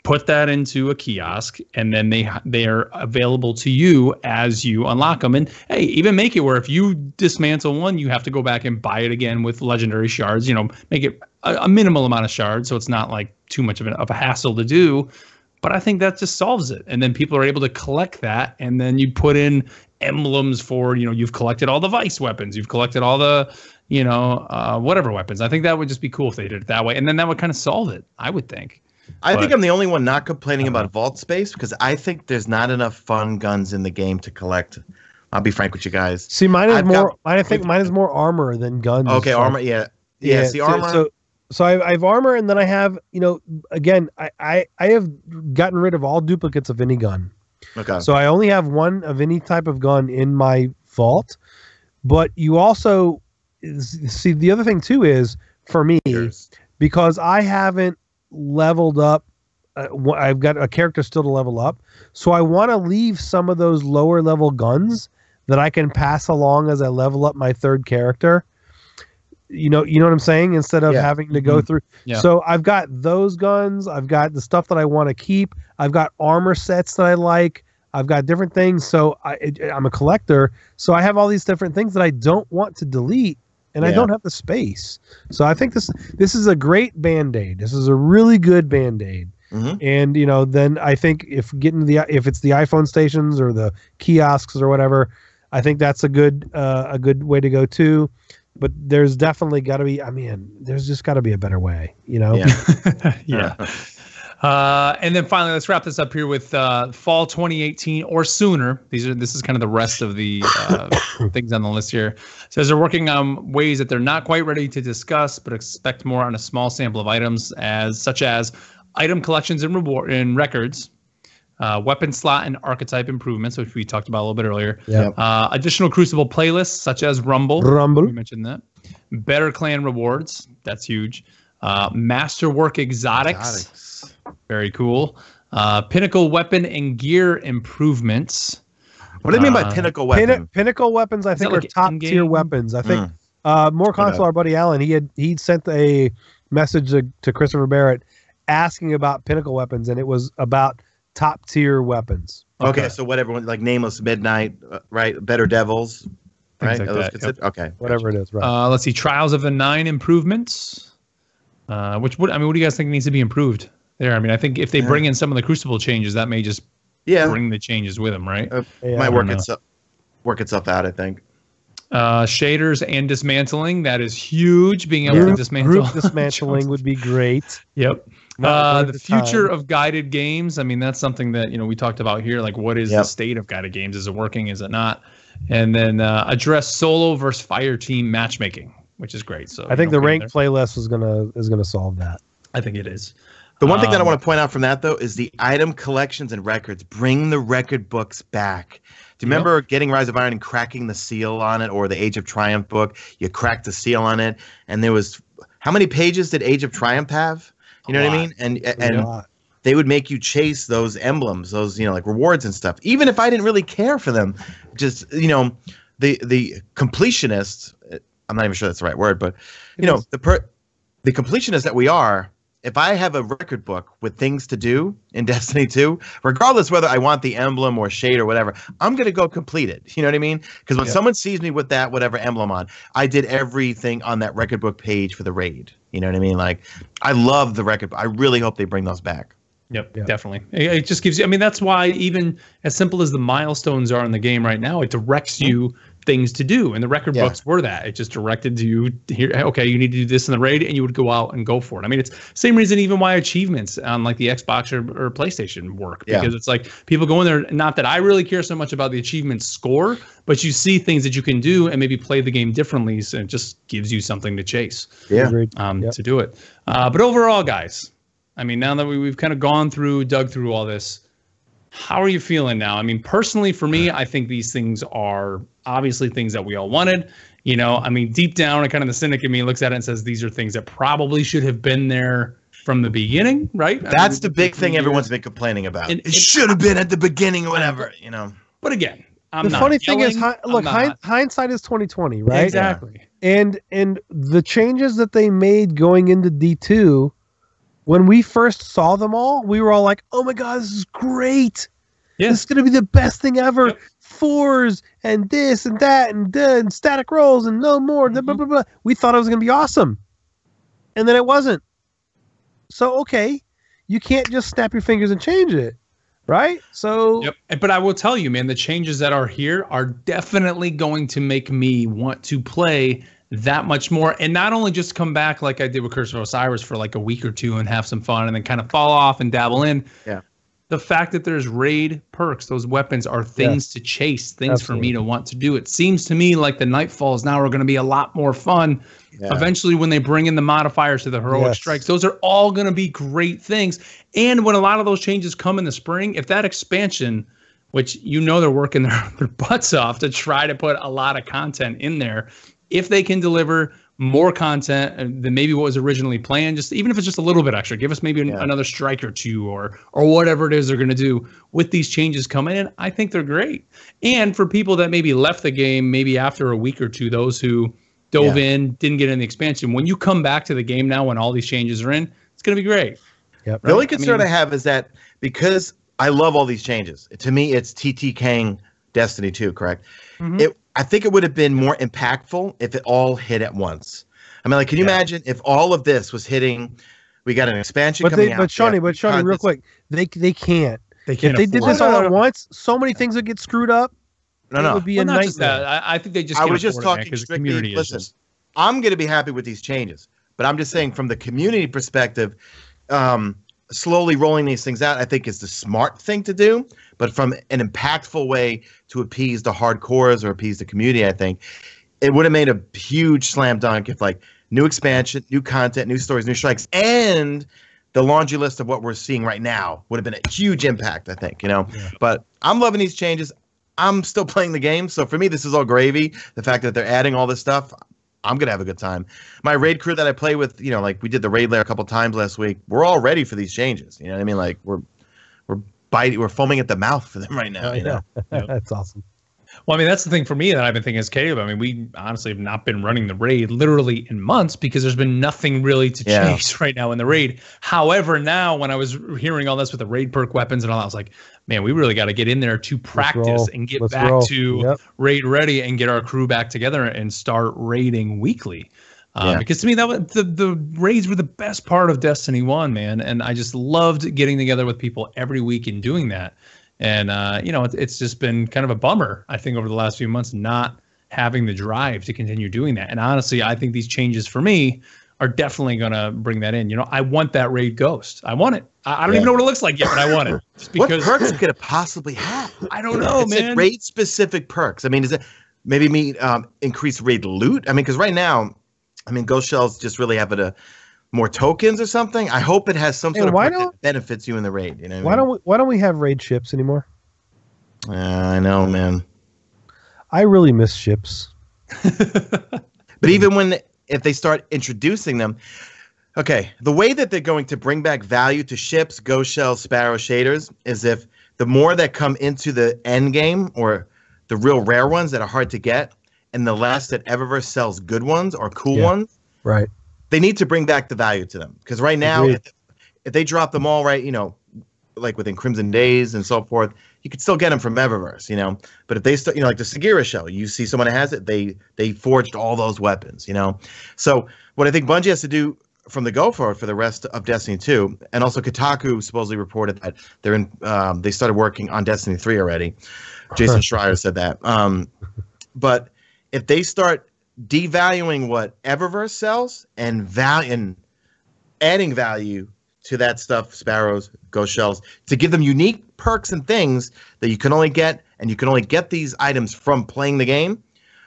Put that into a kiosk, and then they are available to you as you unlock them. And hey, even make it where if you dismantle one, you have to go back and buy it again with legendary shards. Make it a minimal amount of shards, so it's not like too much of a hassle to do. But I think that just solves it. And then people are able to collect that, and then you put in emblems for you've collected all the Vice weapons, you've collected all the whatever weapons. I think that would just be cool if they did it that way, and then that would kind of solve it. I would think. I think I'm the only one not complaining about vault space because I think there's not enough fun guns in the game to collect. I'll be frank with you guys. See, mine is more. I think mine is more armor than guns. Okay, armor. Yeah. See, armor. So I have armor, and then I have again I have gotten rid of all duplicates of any gun. Okay. So I only have one of any type of gun in my vault. But you also see the other thing too is for me because I haven't leveled up. I've got a character still to level up, so I want to leave some of those lower level guns that I can pass along as I level up my third character. You know what I'm saying? Instead of having to go through. Yeah. So I've got those guns. I've got the stuff that I want to keep. I've got armor sets that I like. I've got different things. So I'm a collector. So I have all these different things that I don't want to delete. And I don't have the space. So I think this is a great Band-Aid. This is a really good Band-Aid. Mm-hmm. And then I think if it's the iPhone stations or the kiosks or whatever, I think that's a good way to go too. But there's definitely got to be. I mean, there's just got to be a better way. Yeah. And then finally, let's wrap this up here with fall 2018 or sooner. This is kind of the rest of the things on the list here. It says they're working on ways that they're not quite ready to discuss, but expect more on a small sample of items, such as item collections and records. weapon slot and archetype improvements, which we talked about a little bit earlier. Yeah. Additional Crucible playlists, such as Rumble. We mentioned that. Better clan rewards. That's huge. Masterwork exotics. Very cool. Pinnacle weapon and gear improvements. What do you mean by pinnacle weapon? Pinnacle weapons, I think, are top tier weapons. I think More Console, our buddy Alan, he'd sent a message to Christopher Barrett asking about pinnacle weapons, and it was about top tier weapons. Okay, so whatever, like Nameless Midnight, right? Better Devils, right? Like that, yep. Okay, whatever it is, right? Let's see, Trials of the Nine improvements. What do you guys think needs to be improved there? I mean, I think if they bring in some of the Crucible changes, that may just bring the changes with them, right? Might work itself out, I think. Shaders and dismantling, that is huge. Being able to dismantle. Group dismantling would be great. Yep. The future of guided games. I mean, that's something that we talked about here. Like, what is the state of guided games? Is it working? Is it not? And then address solo versus fire team matchmaking, which is great. So I think the ranked playlist is gonna solve that. I think it is. The one thing that I want to point out from that, though, is the item collections and records. Bring the record books back. Do you remember getting Rise of Iron and cracking the seal on it, or the Age of Triumph book? You cracked the seal on it, and there was how many pages did Age of Triumph have? You know what I mean? And they would make you chase those emblems, those like rewards and stuff. Even if I didn't really care for them, just the completionists. I'm not even sure that's the right word, but the completionists that we are. If I have a record book with things to do in Destiny 2, regardless whether I want the emblem or shade or whatever, I'm going to go complete it. You know what I mean? Because when someone sees me with that whatever emblem on, I did everything on that record book page for the raid. You know what I mean? Like, I love the record. I really hope they bring those back. Yep, definitely. It just gives you, I mean, that's why even as simple as the milestones are in the game right now, it directs you things to do. And the record books were that. It just directed you here, okay, you need to do this in the raid, and you would go out and go for it. I mean, it's same reason even why achievements on like the Xbox or PlayStation work, because it's like people go in there, not that I really care so much about the achievement score, but you see things that you can do and maybe play the game differently, so it just gives you something to chase to do it. But overall, guys, I mean, now that we've kind of dug through all this, how are you feeling now? I mean, personally, for me, I think these things are obviously things that we all wanted. I mean, deep down, kind of the cynic in me looks at it and says these are things that probably should have been there from the beginning, right? That's the big thing everyone's been complaining about. It should have been at the beginning or whatever, But again, the funny thing is, hindsight is 20/20, right? Exactly. And the changes that they made going into D2. When we first saw them all, we were all like, oh my God, this is great. Yeah. This is going to be the best thing ever. Yep. Fours and this and that and static rolls and no more. Blah, blah, blah. We thought it was going to be awesome. And then it wasn't. So, okay, you can't just snap your fingers and change it. Right? So. Yep. But I will tell you, man, the changes that are here are definitely going to make me want to play that much more, and not only just come back like I did with Curse of Osiris for like a week or two and have some fun and then kind of fall off and dabble in. Yeah. The fact that there's raid perks, those weapons are things to chase, things for me to want to do. It seems to me like the Nightfalls now are going to be a lot more fun. Yeah. Eventually, when they bring in the modifiers to the heroic strikes, those are all going to be great things. And when a lot of those changes come in the spring, if that expansion, which they're working their butts off to try to put a lot of content in there, if they can deliver more content than maybe what was originally planned, just even if it's just a little bit extra, give us maybe another strike or two or whatever it is they're going to do with these changes coming in, I think they're great. And for people that maybe left the game maybe after a week or two, those who dove in, didn't get in the expansion, when you come back to the game now when all these changes are in, it's going to be great. Yep. The only concern I have is that because I love all these changes, to me it's TTKing Destiny 2, correct? Mm-hmm. I think it would have been more impactful if it all hit at once. I mean, like, can you imagine if all of this was hitting? We got an expansion coming out. But Shawnee, real quick, they can't. They can't. If they did this all at once, so many things would get screwed up. It would be a nightmare. Just that. I think they just. I was just talking strictly. Listen, I'm going to be happy with these changes, but I'm just saying from the community perspective, slowly rolling these things out, I think is the smart thing to do. But from an impactful way to appease the hardcores or appease the community, I think it would have made a huge slam dunk if like new expansion, new content, new stories, new strikes, and the laundry list of what we're seeing right now would have been a huge impact, I think, you know. Yeah. But I'm loving these changes. I'm still playing the game, so for me, this is all gravy. The fact that they're adding all this stuff, I'm gonna have a good time. My raid crew that I play with, you know, like we did the raid lair a couple times last week. We're all ready for these changes. You know what I mean? Like we're foaming at the mouth for them right now. You know? That's awesome. Well, I mean, that's the thing for me that I've been thinking as Caleb. I mean, we honestly have not been running the raid literally in months because there's been nothing really to chase right now in the raid. However, now when I was hearing all this with the raid perk weapons and all that, I was like, man, we really got to get in there to practice and get back to raid ready and get our crew back together and start raiding weekly. Because to me, the raids were the best part of Destiny 1, man. And I just loved getting together with people every week and doing that. And, you know, it's just been kind of a bummer, I think, over the last few months, not having the drive to continue doing that. And honestly, I think these changes for me are definitely going to bring that in. You know, I want that raid ghost. I want it. I don't even know what it looks like yet, but I want it. Just because, what perks could it possibly have? I don't know, man. Raid-specific perks. I mean, is it maybe increase raid loot? I mean, because right now, I mean, ghost shells just really have more tokens or something. I hope it has some sort of perk that benefits you in the raid. You know, why don't we have raid ships anymore? I know, man. I really miss ships. But even if they start introducing them, okay, the way that they're going to bring back value to ships, ghost shells, sparrow shaders is if the more that come into the end game or the real rare ones that are hard to get, and the less that Eververse sells good ones or cool ones, right? They need to bring back the value to them, because right now, if they drop them all right, you know, like within Crimson Days and so forth, you could still get them from Eververse, you know. But if they start, you know, like the Sagira shell, you see someone that has it, they forged all those weapons, you know. So what I think Bungie has to do from the go forward for the rest of Destiny 2, and also Kotaku supposedly reported that they started working on Destiny 3 already. Jason Schreier said that. But if they start devaluing what Eververse sells and adding value to that stuff, sparrows, ghost shells, to give them unique perks and things that you can only get, and you can only get these items from playing the game,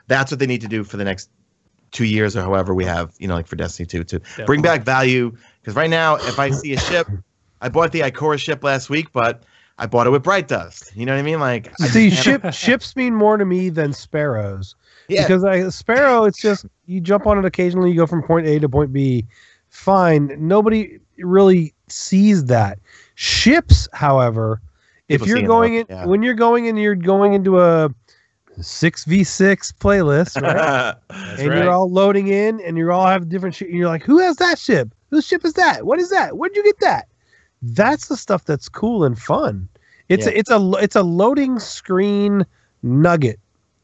that's what they need to do for the next 2 years or however we have, you know, like for Destiny 2 to bring back value. Because right now, if I see a ship, I bought the Ikora ship last week, but I bought it with Bright Dust. You know what I mean? Like, see, ships mean more to me than sparrows. Yeah. Because a sparrow, it's just you jump on it occasionally, you go from point A to point B. Fine. Nobody really sees that. Ships, however, if you're going in, when you're going in, you're going into a 6v6 playlist, right? And you're all loading in, and you all have different shit. And you're like, who has that ship? Whose ship is that? What is that? Where'd you get that? That's the stuff that's cool and fun. It's a loading screen nugget,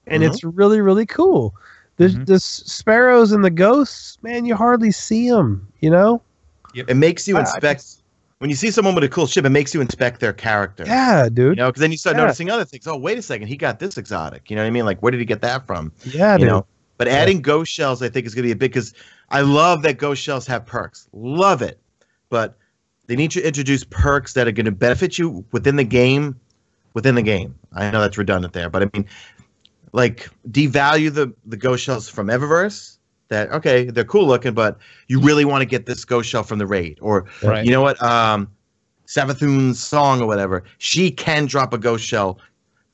and it's really, really cool. The sparrows and the ghosts, man, you hardly see them, you know? Yep. It makes you inspect. When you see someone with a cool ship, it makes you inspect their character. Yeah, dude. You know, because then you start noticing other things. Oh, wait a second. He got this exotic. You know what I mean? Like, where did he get that from? Yeah, you dude. know? But adding ghost shells, I think, is going to be a big, because I love that ghost shells have perks. Love it. But they need to introduce perks that are going to benefit you within the game. I know that's redundant there, but I mean, like, devalue the ghost shells from Eververse. That, okay, they're cool looking, but you really want to get this ghost shell from the raid. Or, you know what, Savathun's song or whatever, she can drop a ghost shell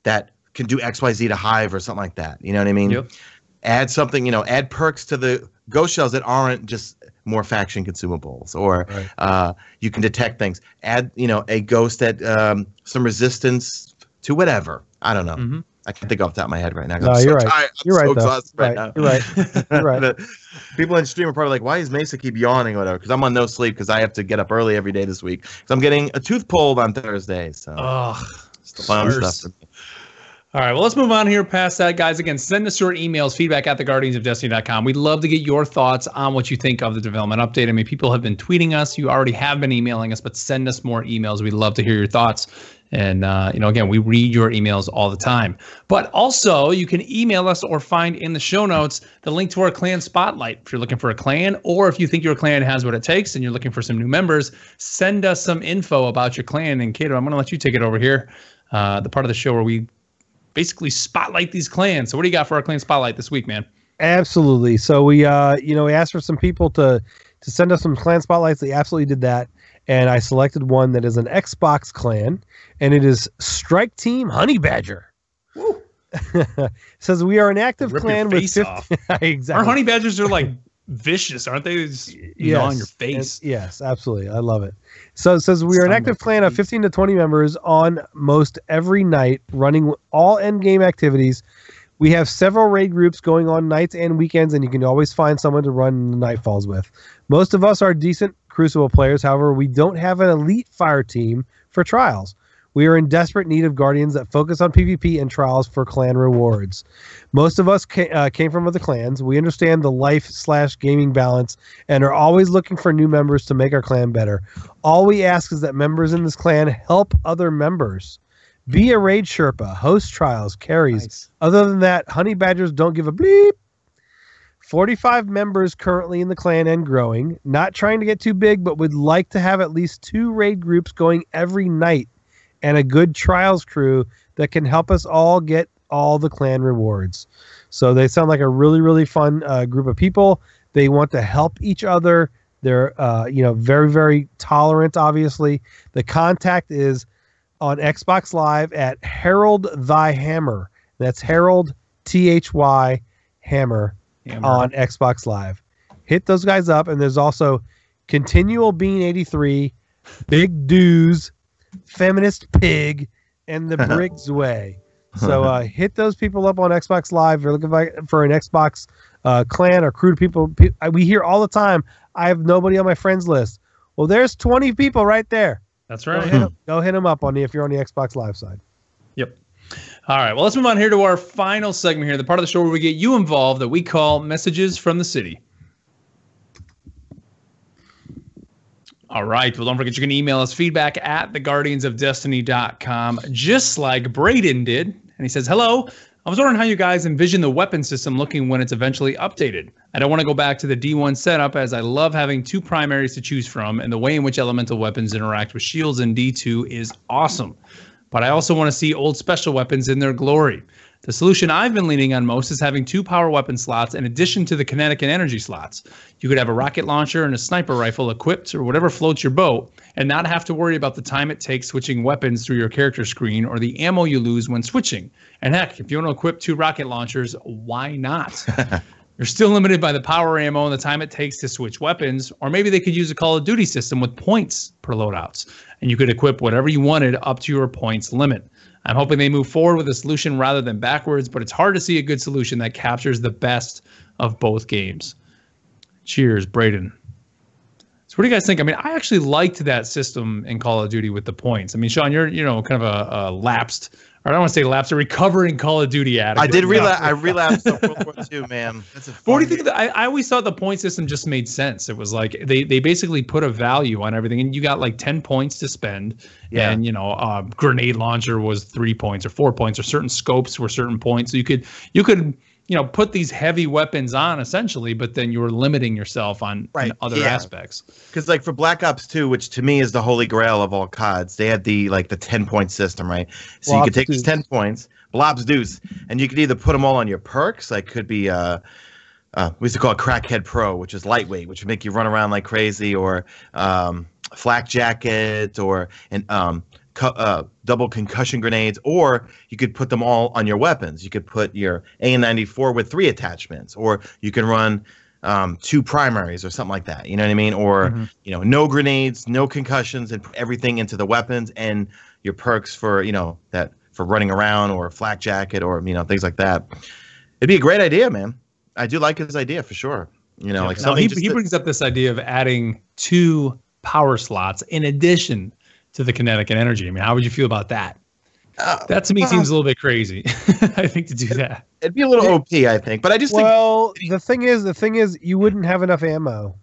that can do XYZ to Hive or something like that. You know what I mean? Yep. Add something, you know, add perks to the ghost shells that aren't just more faction consumables. Or you can detect things. Add, you know, a ghost that some resistance to whatever. I don't know. I can't think off the top of my head right now. No, you're right. You're right. Now. You're right. You're right. People in stream are probably like, "Why is Mesa keep yawning or whatever?" Because I'm on no sleep because I have to get up early every day this week. Because I'm getting a tooth pulled on Thursday. So, it's the fun stuff. All right, well, let's move on here past that, guys. Again, send us your emails, feedback@theguardiansofdestiny.com. We'd love to get your thoughts on what you think of the development update. I mean, people have been tweeting us. You already have been emailing us, but send us more emails. We'd love to hear your thoughts. And, you know, again, we read your emails all the time. But also, you can email us or find in the show notes the link to our clan spotlight. If you're looking for a clan, or if you think your clan has what it takes and you're looking for some new members, send us some info about your clan. And, Kato, I'm going to let you take it over here, the part of the show where we basically spotlight these clans. So what do you got for our clan spotlight this week, man? Absolutely. So we, you know, we asked for some people to send us some clan spotlights. They absolutely did that. and I selected one that is an Xbox clan, and it is Strike Team Honey Badger. Woo. It says we are an active clan with 50. Exactly. Our honey badgers are like vicious, aren't they? Just on your face. Yes, absolutely. I love it. So it says we are an active clan of 15 to 20 members on most every night, running all end game activities. We have several raid groups going on nights and weekends, and you can always find someone to run the Nightfalls with. Most of us are decent Crucible players. However, we don't have an elite fire team for trials. We are in desperate need of guardians that focus on PvP and trials for clan rewards. Most of us came from other clans. We understand the life/gaming balance and are always looking for new members to make our clan better. All we ask is that members in this clan help other members. Be a raid Sherpa, host trials, carries. Nice. Other than that, honey badgers don't give a bleep. 45 members currently in the clan and growing. Not trying to get too big, but would like to have at least 2 raid groups going every night. And a good trials crew that can help us all get all the clan rewards. So they sound like a really, really fun group of people. They want to help each other. They're, very, very tolerant, obviously. The contact is on Xbox Live at Herald Thy Hammer. That's Herald, THY, Hammer on Xbox Live. Hit those guys up. And there's also Continual Bean 83, Big Doos, Feminist Pig, and the Briggs Way. So hit those people up on Xbox Live. If you're looking for an Xbox clan or crew of people. We hear all the time, I have nobody on my friends list. Well, there's 20 people right there. That's right. Go hit them up if you're on the Xbox Live side. Yep. All right. Well, let's move on here to our final segment here, the part of the show where we get you involved that we call Messages from the City. All right. Well, don't forget you can email us feedback at theguardiansofdestiny.com, just like Braden did. And he says, hello. I was wondering how you guys envision the weapon system looking when it's eventually updated. I don't want to go back to the D1 setup as I love having 2 primaries to choose from, and the way in which elemental weapons interact with shields in D2 is awesome. But I also want to see old special weapons in their glory. The solution I've been leaning on most is having 2 power weapon slots in addition to the kinetic and energy slots. You could have a rocket launcher and a sniper rifle equipped or whatever floats your boat and not have to worry about the time it takes switching weapons through your character screen or the ammo you lose when switching. And heck, if you want to equip 2 rocket launchers, why not? You're still limited by the power ammo and the time it takes to switch weapons, or maybe they could use a Call of Duty system with points per loadouts, and you could equip whatever you wanted up to your points limit. I'm hoping they move forward with a solution rather than backwards, but it's hard to see a good solution that captures the best of both games. Cheers, Braden. So what do you guys think? I mean, I actually liked that system in Call of Duty with the points. I mean, Sean, you're kind of a lapsed, or I don't want to say lapsed, a recovering Call of Duty addict. I did relapse. I relapsed in World War II, man. That's a fun what do you think? I always thought the point system just made sense. It was like they basically put a value on everything, and you got like 10 points to spend. Yeah. And grenade launcher was 3 points or 4 points, or certain scopes were certain points. So you could put these heavy weapons on essentially, but then you were limiting yourself on other aspects. Because like for Black Ops 2, which to me is the holy grail of all CODs, they had the 10-point system, right? So you could take these 10 points, Blobs Deuce, and you could either put them all on your perks, like could be we used to call it Crackhead Pro, which is lightweight, which would make you run around like crazy, or Flak Jacket, or double concussion grenades, or you could put them all on your weapons. You could put your AN-94 with 3 attachments, or you can run 2 primaries or something like that. You know what I mean? Or no grenades, no concussions, and put everything into the weapons and your perks for for running around, or Flak Jacket, or things like that. It'd be a great idea, man. I do like his idea for sure. He brings up this idea of adding 2 power slots in addition to the kinetic and energy. I mean, how would you feel about that? That to me seems a little bit crazy. I think to do that, it'd be a little OP, I think. But I just think the thing is, you wouldn't have enough ammo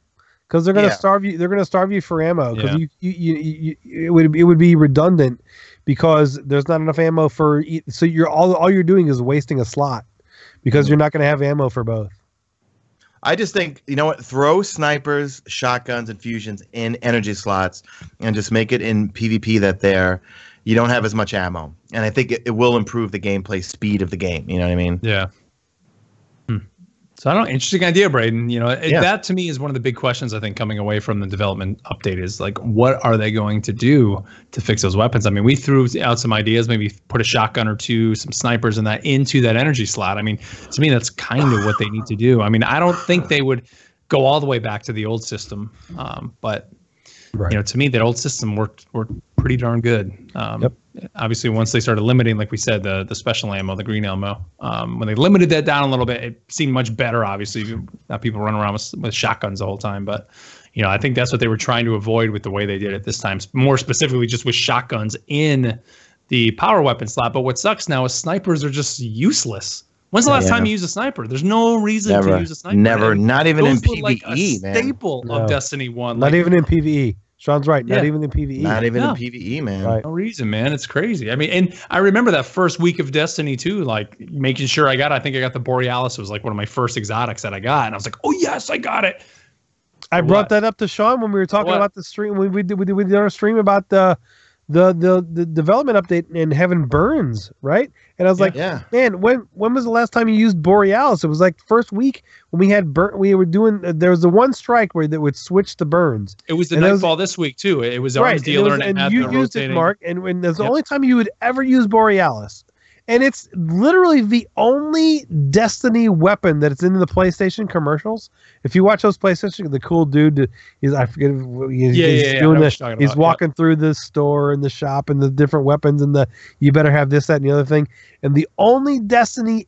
because they're going to starve you. They're going to starve you for ammo because it would be redundant because there's not enough ammo for. So all you're doing is wasting a slot because you're not going to have ammo for both. I just think, throw snipers, shotguns, and fusions in energy slots and just make it in PvP that you don't have as much ammo. And I think it will improve the gameplay speed of the game. You know what I mean? Yeah. So I don't know, interesting idea, Braden. You know, that to me is one of the big questions I think coming away from the development update is like, what are they going to do to fix those weapons? I mean, we threw out some ideas, maybe put a shotgun or two, some snipers and that into that energy slot. I mean, to me, that's kind of what they need to do. I mean, I don't think they would go all the way back to the old system, but you know, to me, that old system worked pretty darn good. Obviously, once they started limiting, like we said, the special ammo, the green ammo, when they limited that down a little bit, it seemed much better. Obviously, not people running around with shotguns the whole time, but you know, I think that's what they were trying to avoid with the way they did it this time. More specifically, just with shotguns in the power weapon slot. But what sucks now is snipers are just useless. When's the last time you used a sniper? There's no reason to use a sniper. Never, not even in PvE, like a staple of Destiny 1. Not even in PvE. Sean's right. Not even in PvE. Not even in PvE, man. Right. No reason, man. It's crazy. I mean, and I remember that first week of Destiny 2, like making sure I think I got the Borealis. It was like one of my first exotics that I got. And I was like, oh, yes, I got it. I brought that up to Sean when we were talking about the stream. We did our stream about the development update and having burns, right? And I was like, man, when was the last time you used Borealis? It was like first week when we had we were doing, there was the one strike where that would switch the burns. It was the Nightfall this week too. It was Arms Dealer and you used it, Mark, and that's the only time you would ever use Borealis. And it's literally the only Destiny weapon that's in the PlayStation commercials. If you watch those PlayStation, the cool dude, I forget he's walking through the store and the shop and the different weapons and you better have this, that, and the other thing. And the only Destiny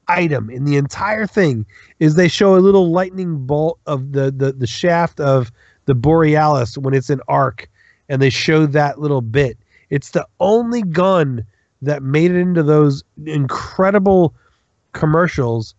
item in the entire thing is they show a little lightning bolt of the shaft of the Borealis when it's in arc, and they show that little bit. It's the only gun that made it into those incredible commercials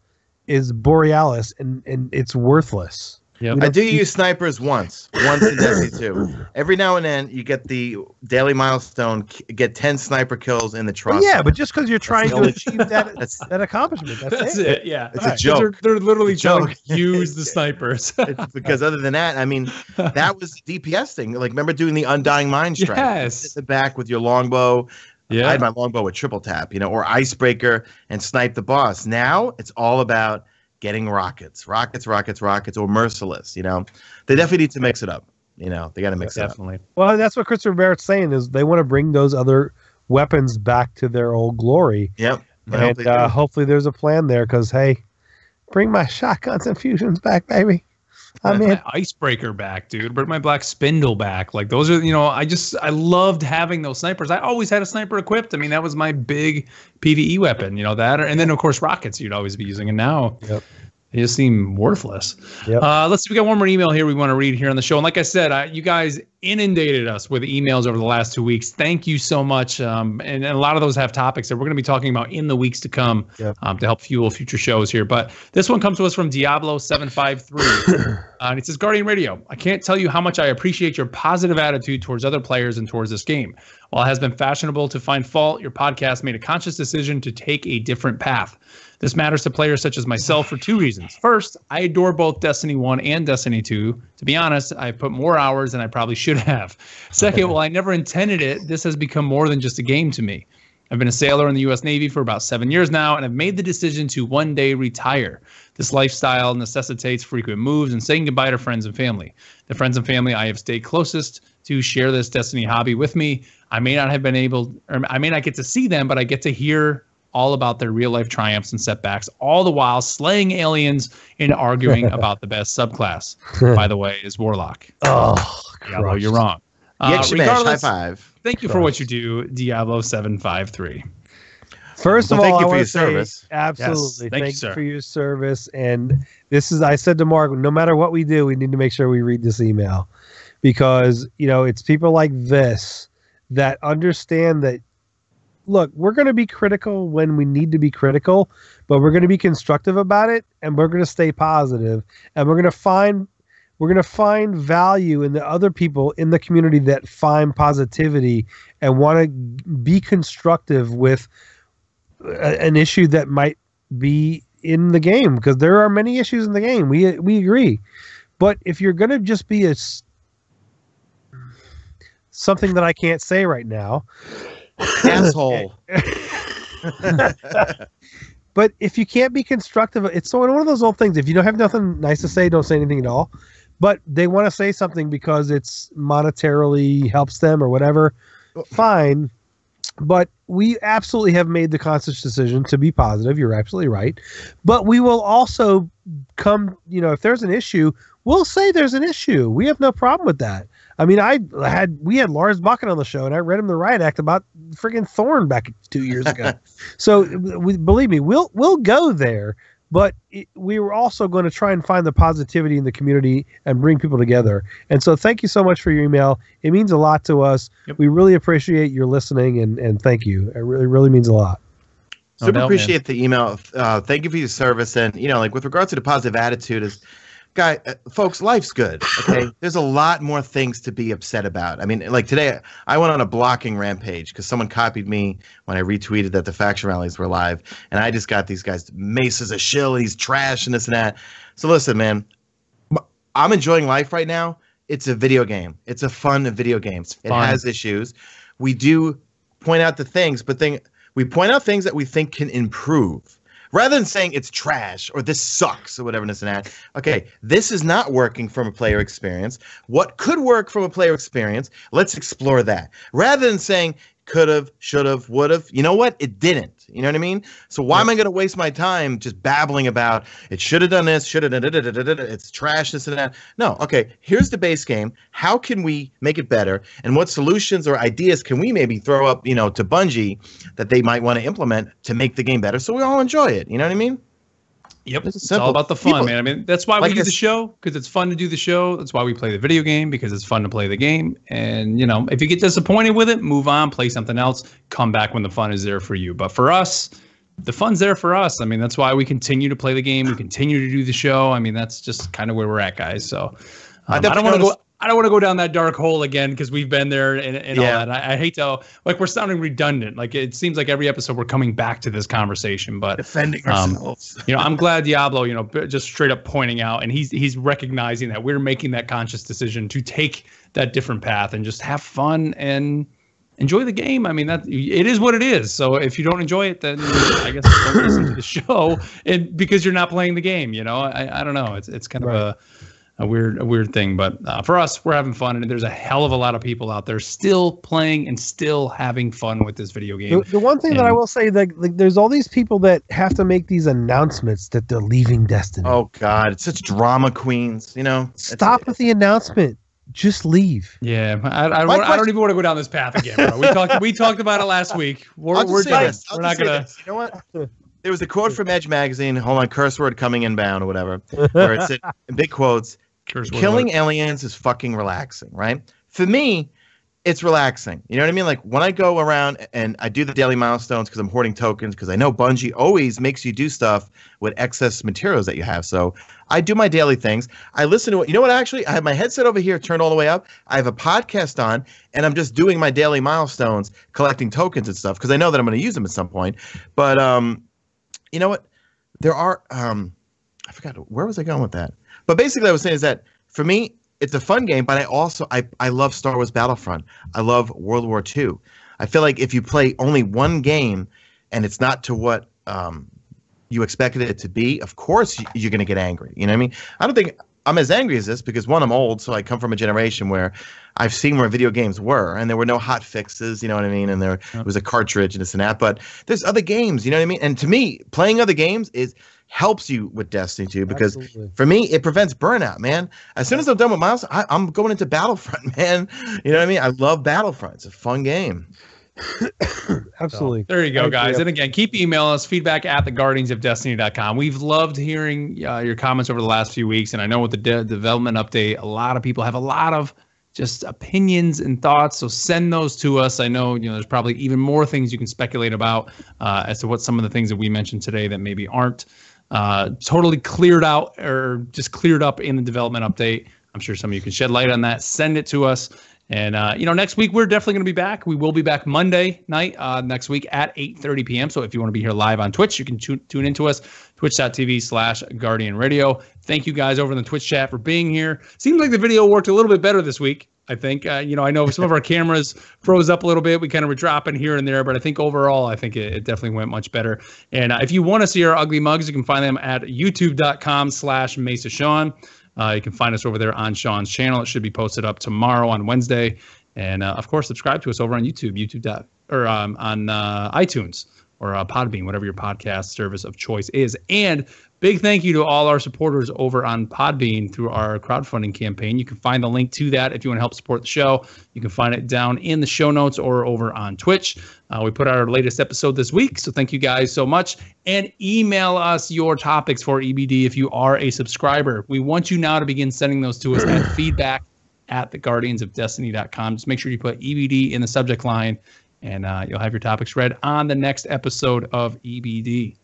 is Borealis, and it's worthless. Yep. I do use snipers once in Destiny 2. Every now and then you get the daily milestone, get 10 sniper kills in the trust. Yeah, but just because you're trying to achieve that accomplishment, that's it. Yeah, it's a joke. They're literally trying to use the snipers. Because other than that, I mean, that was the DPS thing. Like, remember doing the Undying Mind strike? Yes. Hit the back with your longbow. Yeah, I had my longbow with triple tap, or icebreaker and snipe the boss. Now it's all about getting rockets, or merciless. They definitely need to mix it up. They got to mix it up. Well, that's what Christopher Barrett's saying is they want to bring those other weapons back to their old glory. Yep. And hopefully there's a plan there because, hey, bring my shotguns and fusions back, baby. My icebreaker back, dude. Bring my black spindle back. Like those are, I loved having those snipers. I always had a sniper equipped. I mean, that was my big PvE weapon, and then of course rockets you'd always be using. And now they just seem worthless. Yep. Let's see. We got one more email here we want to read here on the show. And like I said, you guys inundated us with emails over the last 2 weeks. Thank you so much. And a lot of those have topics that we're going to be talking about in the weeks to come to help fuel future shows here. But this one comes to us from Diablo753. And it says, Guardian Radio, I can't tell you how much I appreciate your positive attitude towards other players and towards this game. While it has been fashionable to find fault, your podcast made a conscious decision to take a different path. This matters to players such as myself for two reasons. First, I adore both Destiny 1 and Destiny 2. To be honest, I put more hours than I probably should have. Second, while I never intended it, this has become more than just a game to me. I've been a sailor in the U.S. Navy for about 7 years now, and I've made the decision to one day retire. This lifestyle necessitates frequent moves and saying goodbye to friends and family. The friends and family I have stayed closest to share this Destiny hobby with me. I may not get to see them, but I get to hear all about their real-life triumphs and setbacks, all the while slaying aliens and arguing about the best subclass. By the way, is Warlock. Oh, Diablo, you're wrong. High five. Thank you for what you do, Diablo753. First of all, thank you I for your want to say service. absolutely. Yes, thank you for your service. And I said to Mark, no matter what we do, we need to make sure we read this email because, it's people like this that understand that, look, we're going to be critical when we need to be critical, but we're going to be constructive about it, and we're going to stay positive, and we're going to find value in the other people in the community that find positivity and want to be constructive with an issue that might be in the game, because there are many issues in the game. We agree, but if you're going to just be something that I can't say right now. Asshole. But if you can't be constructive, it's so one of those old things. If you don't have nothing nice to say, don't say anything at all. But they want to say something because it's monetarily helps them or whatever. Fine. But we absolutely have made the conscious decision to be positive. You're absolutely right. But we will also come, if there's an issue, we'll say there's an issue. We have no problem with that. I mean, we had Lars Bucket on the show, and I read him the riot act about friggin' Thorn back 2 years ago. So believe me, we'll go there. But we were also going to try and find the positivity in the community and bring people together. And so thank you so much for your email. It means a lot to us. Yep. We really appreciate your listening, and thank you. It really means a lot. Super appreciate the email. Thank you for your service. And, with regards to the positive attitude folks, life's good. Okay. There's a lot more things to be upset about. I mean, like today, I went on a blocking rampage because someone copied me when I retweeted that the faction rallies were live. And I just got these guys, Mesa's a shill, he's trash and this and that. So listen, man, I'm enjoying life right now. It's a video game. It's a fun video game. It has issues. We do point out the things, but we point out things that we think can improve. Rather than saying it's trash or this sucks or whatever this and that. Okay, this is not working from a player experience. What could work from a player experience? Let's explore that. Rather than saying could have, should have, would have. You know what? It didn't. You know what I mean? So why am I going to waste my time just babbling about it should have done this, should have done it's trash, this and that? No. Okay, here's the base game. How can we make it better? And what solutions or ideas can we maybe throw up, to Bungie that they might want to implement to make the game better so we all enjoy it? You know what I mean? Yep, it's all about the fun, man. I mean, that's why we do the show, because it's fun to do the show. That's why we play the video game, because it's fun to play the game. And, if you get disappointed with it, move on, play something else, come back when the fun is there for you. But for us, the fun's there for us. I mean, that's why we continue to play the game. We continue to do the show. I mean, that's just kind of where we're at, guys. So I don't want to go down that dark hole again because we've been there and all that. I hate to, we're sounding redundant. Like it seems like every episode we're coming back to this conversation, but defending ourselves. I'm glad Diablo, just straight up pointing out, and he's recognizing that we're making that conscious decision to take that different path and just have fun and enjoy the game. I mean, that it is what it is. So if you don't enjoy it, then I guess don't listen to the show because you're not playing the game. I don't know. It's kind of a weird thing, but for us, we're having fun, and there's a hell of a lot of people out there still playing and still having fun with this video game. The one thing that I will say, like there's all these people that have to make these announcements that they're leaving Destiny. Oh God, it's such drama queens, Stop with the announcement. Just leave. Yeah, I don't even want to go down this path again, bro. We talked about it last week. We're not gonna. You know what? There was a quote from Edge magazine. Hold on, curse word coming inbound or whatever, where it said in big quotes. Killing aliens is fucking relaxing, right? For me, it's relaxing. You know what I mean? Like when I go around and I do the daily milestones because I'm hoarding tokens, because I know Bungie always makes you do stuff with excess materials that you have. So I do my daily things. I listen to it. You know what? Actually, I have my headset over here turned all the way up. I have a podcast on, and I'm just doing my daily milestones, collecting tokens and stuff because I know that I'm going to use them at some point. But you know what? There are I forgot, where was I going with that? But basically, I was saying is that for me, it's a fun game, but I love Star Wars Battlefront. I love World War II. I feel like if you play only one game and it's not to what you expected it to be, of course you're going to get angry. You know what I mean? I don't think I'm as angry as this because, one, I'm old, so I come from a generation where I've seen where video games were, and there were no hot fixes, you know what I mean? And there was a cartridge and this and that. But there's other games, you know what I mean? And to me, playing other games helps you with Destiny 2 because for me, it prevents burnout, man. As soon as I'm done with Miles, I'm going into Battlefront, man. You know what I mean? I love Battlefront. It's a fun game. Absolutely. So, there you go, guys. And again, keep emailing us, feedback@theguardiansofdestiny.com. We've loved hearing your comments over the last few weeks. And I know with the development update, a lot of people have a lot of just opinions and thoughts. So send those to us. I know, there's probably even more things you can speculate about as to what some of the things that we mentioned today that maybe aren't totally cleared out or just cleared up in the development update. I'm sure some of you can shed light on that. Send it to us. And, next week, we're definitely going to be back. We will be back Monday night next week at 8:30 p.m. So if you want to be here live on Twitch, you can tune into us, twitch.tv/Guardian Radio. Thank you guys over in the Twitch chat for being here. Seems like the video worked a little bit better this week. I think, I know some of our cameras froze up a little bit. We kind of were dropping here and there, but I think overall, I think it definitely went much better. And if you want to see our ugly mugs, you can find them at youtube.com/Mesa Sean. You can find us over there on Sean's channel. It should be posted up tomorrow on Wednesday. And of course, subscribe to us over on YouTube, on iTunes or Podbean, whatever your podcast service of choice is. And big thank you to all our supporters over on Podbean through our crowdfunding campaign. You can find the link to that if you want to help support the show. You can find it down in the show notes or over on Twitch. We put out our latest episode this week, so thank you guys so much. And email us your topics for EBD if you are a subscriber. We want you now to begin sending those to us at feedback@theguardiansofdestiny.com. Just make sure you put EBD in the subject line, and you'll have your topics read on the next episode of EBD.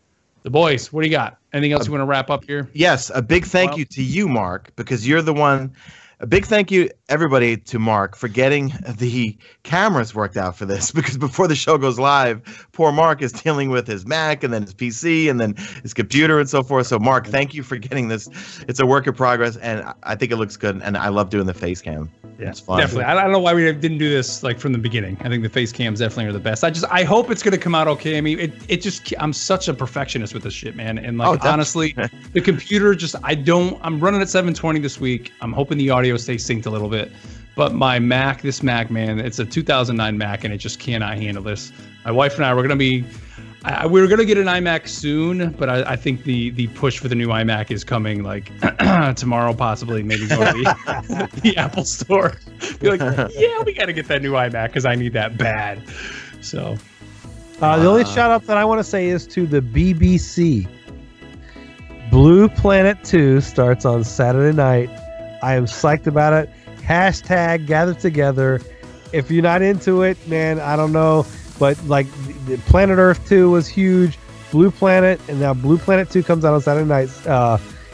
The boys, what do you got? Anything else you want to wrap up here? Yes, a big thank you to you, Mark, because you're the one. A big thank you, everybody, to Mark for getting the cameras worked out for this, because before the show goes live, poor Mark is dealing with his Mac and then his PC and then his computer and so forth. So, Mark, thank you for getting this. It's a work in progress, and I think it looks good, and I love doing the face cam. Yeah, it's fun. Definitely. I don't know why we didn't do this like from the beginning. I think the face cams definitely are the best. I hope it's gonna come out okay. I mean, I'm such a perfectionist with this shit, man. And honestly, the computer I'm running at 720 this week. I'm hoping the audio stays synced a little bit. But my Mac, man, it's a 2009 Mac, and it just cannot handle this. My wife and I were gonna get an iMac soon, but I think the push for the new iMac is coming like tomorrow, possibly. Maybe go to the Apple store. Be like, yeah, we got to get that new iMac because I need that bad. So, the only shout out that I want to say is to the BBC. Blue Planet 2 starts on Saturday night. I am psyched about it. Hashtag gather together. If you're not into it, man, I don't know. But like the Planet Earth 2 was huge. Blue Planet, and now Blue Planet 2 comes out on Saturday nights.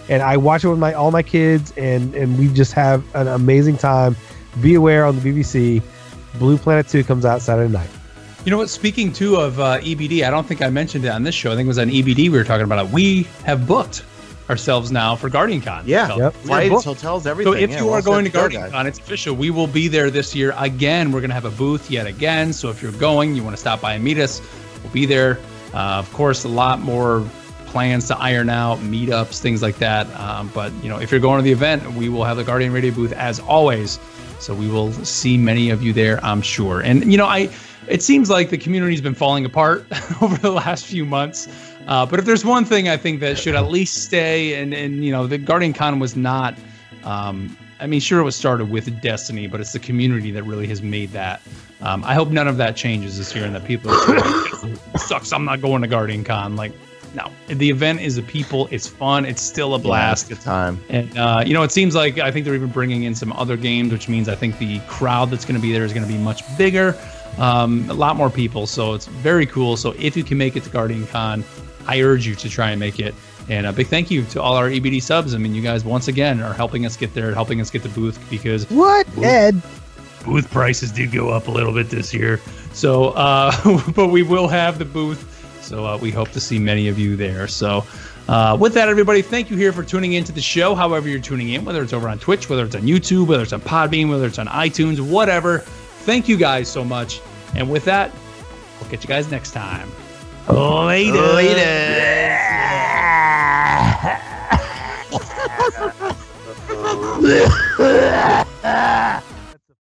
And I watch it with all my kids, and we just have an amazing time. Be aware on the BBC. Blue Planet 2 comes out Saturday night. You know what? Speaking too of EBD, I don't think I mentioned it on this show. I think it was on EBD we were talking about it. We have booked ourselves now for GuardianCon. Yeah, so flights, hotels, everything. So if you are going to GuardianCon, it's official. We will be there this year again. We're going to have a booth yet again. So if you're going, you want to stop by and meet us, we'll be there. Of course, a lot more plans to iron out, meetups, things like that. But if you're going to the event, we will have the Guardian Radio booth as always. So we will see many of you there, I'm sure. And it seems like the community's been falling apart over the last few months. But if there's one thing I think that should at least stay, and the GuardianCon was not, sure it was started with Destiny, but it's the community that really has made that. I hope none of that changes this year and that people are like, sucks, I'm not going to GuardianCon. Like, no, the event is the people. It's fun. It's still a blast. Yeah, it's a good time. And, it seems like I think they're even bringing in some other games, which means I think the crowd that's going to be there is going to be much bigger, a lot more people. So it's very cool. So if you can make it to GuardianCon, I urge you to try and make it. And a big thank you to all our EBD subs. I mean, you guys, once again, are helping us get there, helping us get the booth, because booth prices did go up a little bit this year. So, but we will have the booth. So we hope to see many of you there. So with that, everybody, thank you here for tuning into the show, however you're tuning in, whether it's over on Twitch, whether it's on YouTube, whether it's on Podbean, whether it's on iTunes, whatever. Thank you guys so much. And with that, we'll catch you guys next time. Later.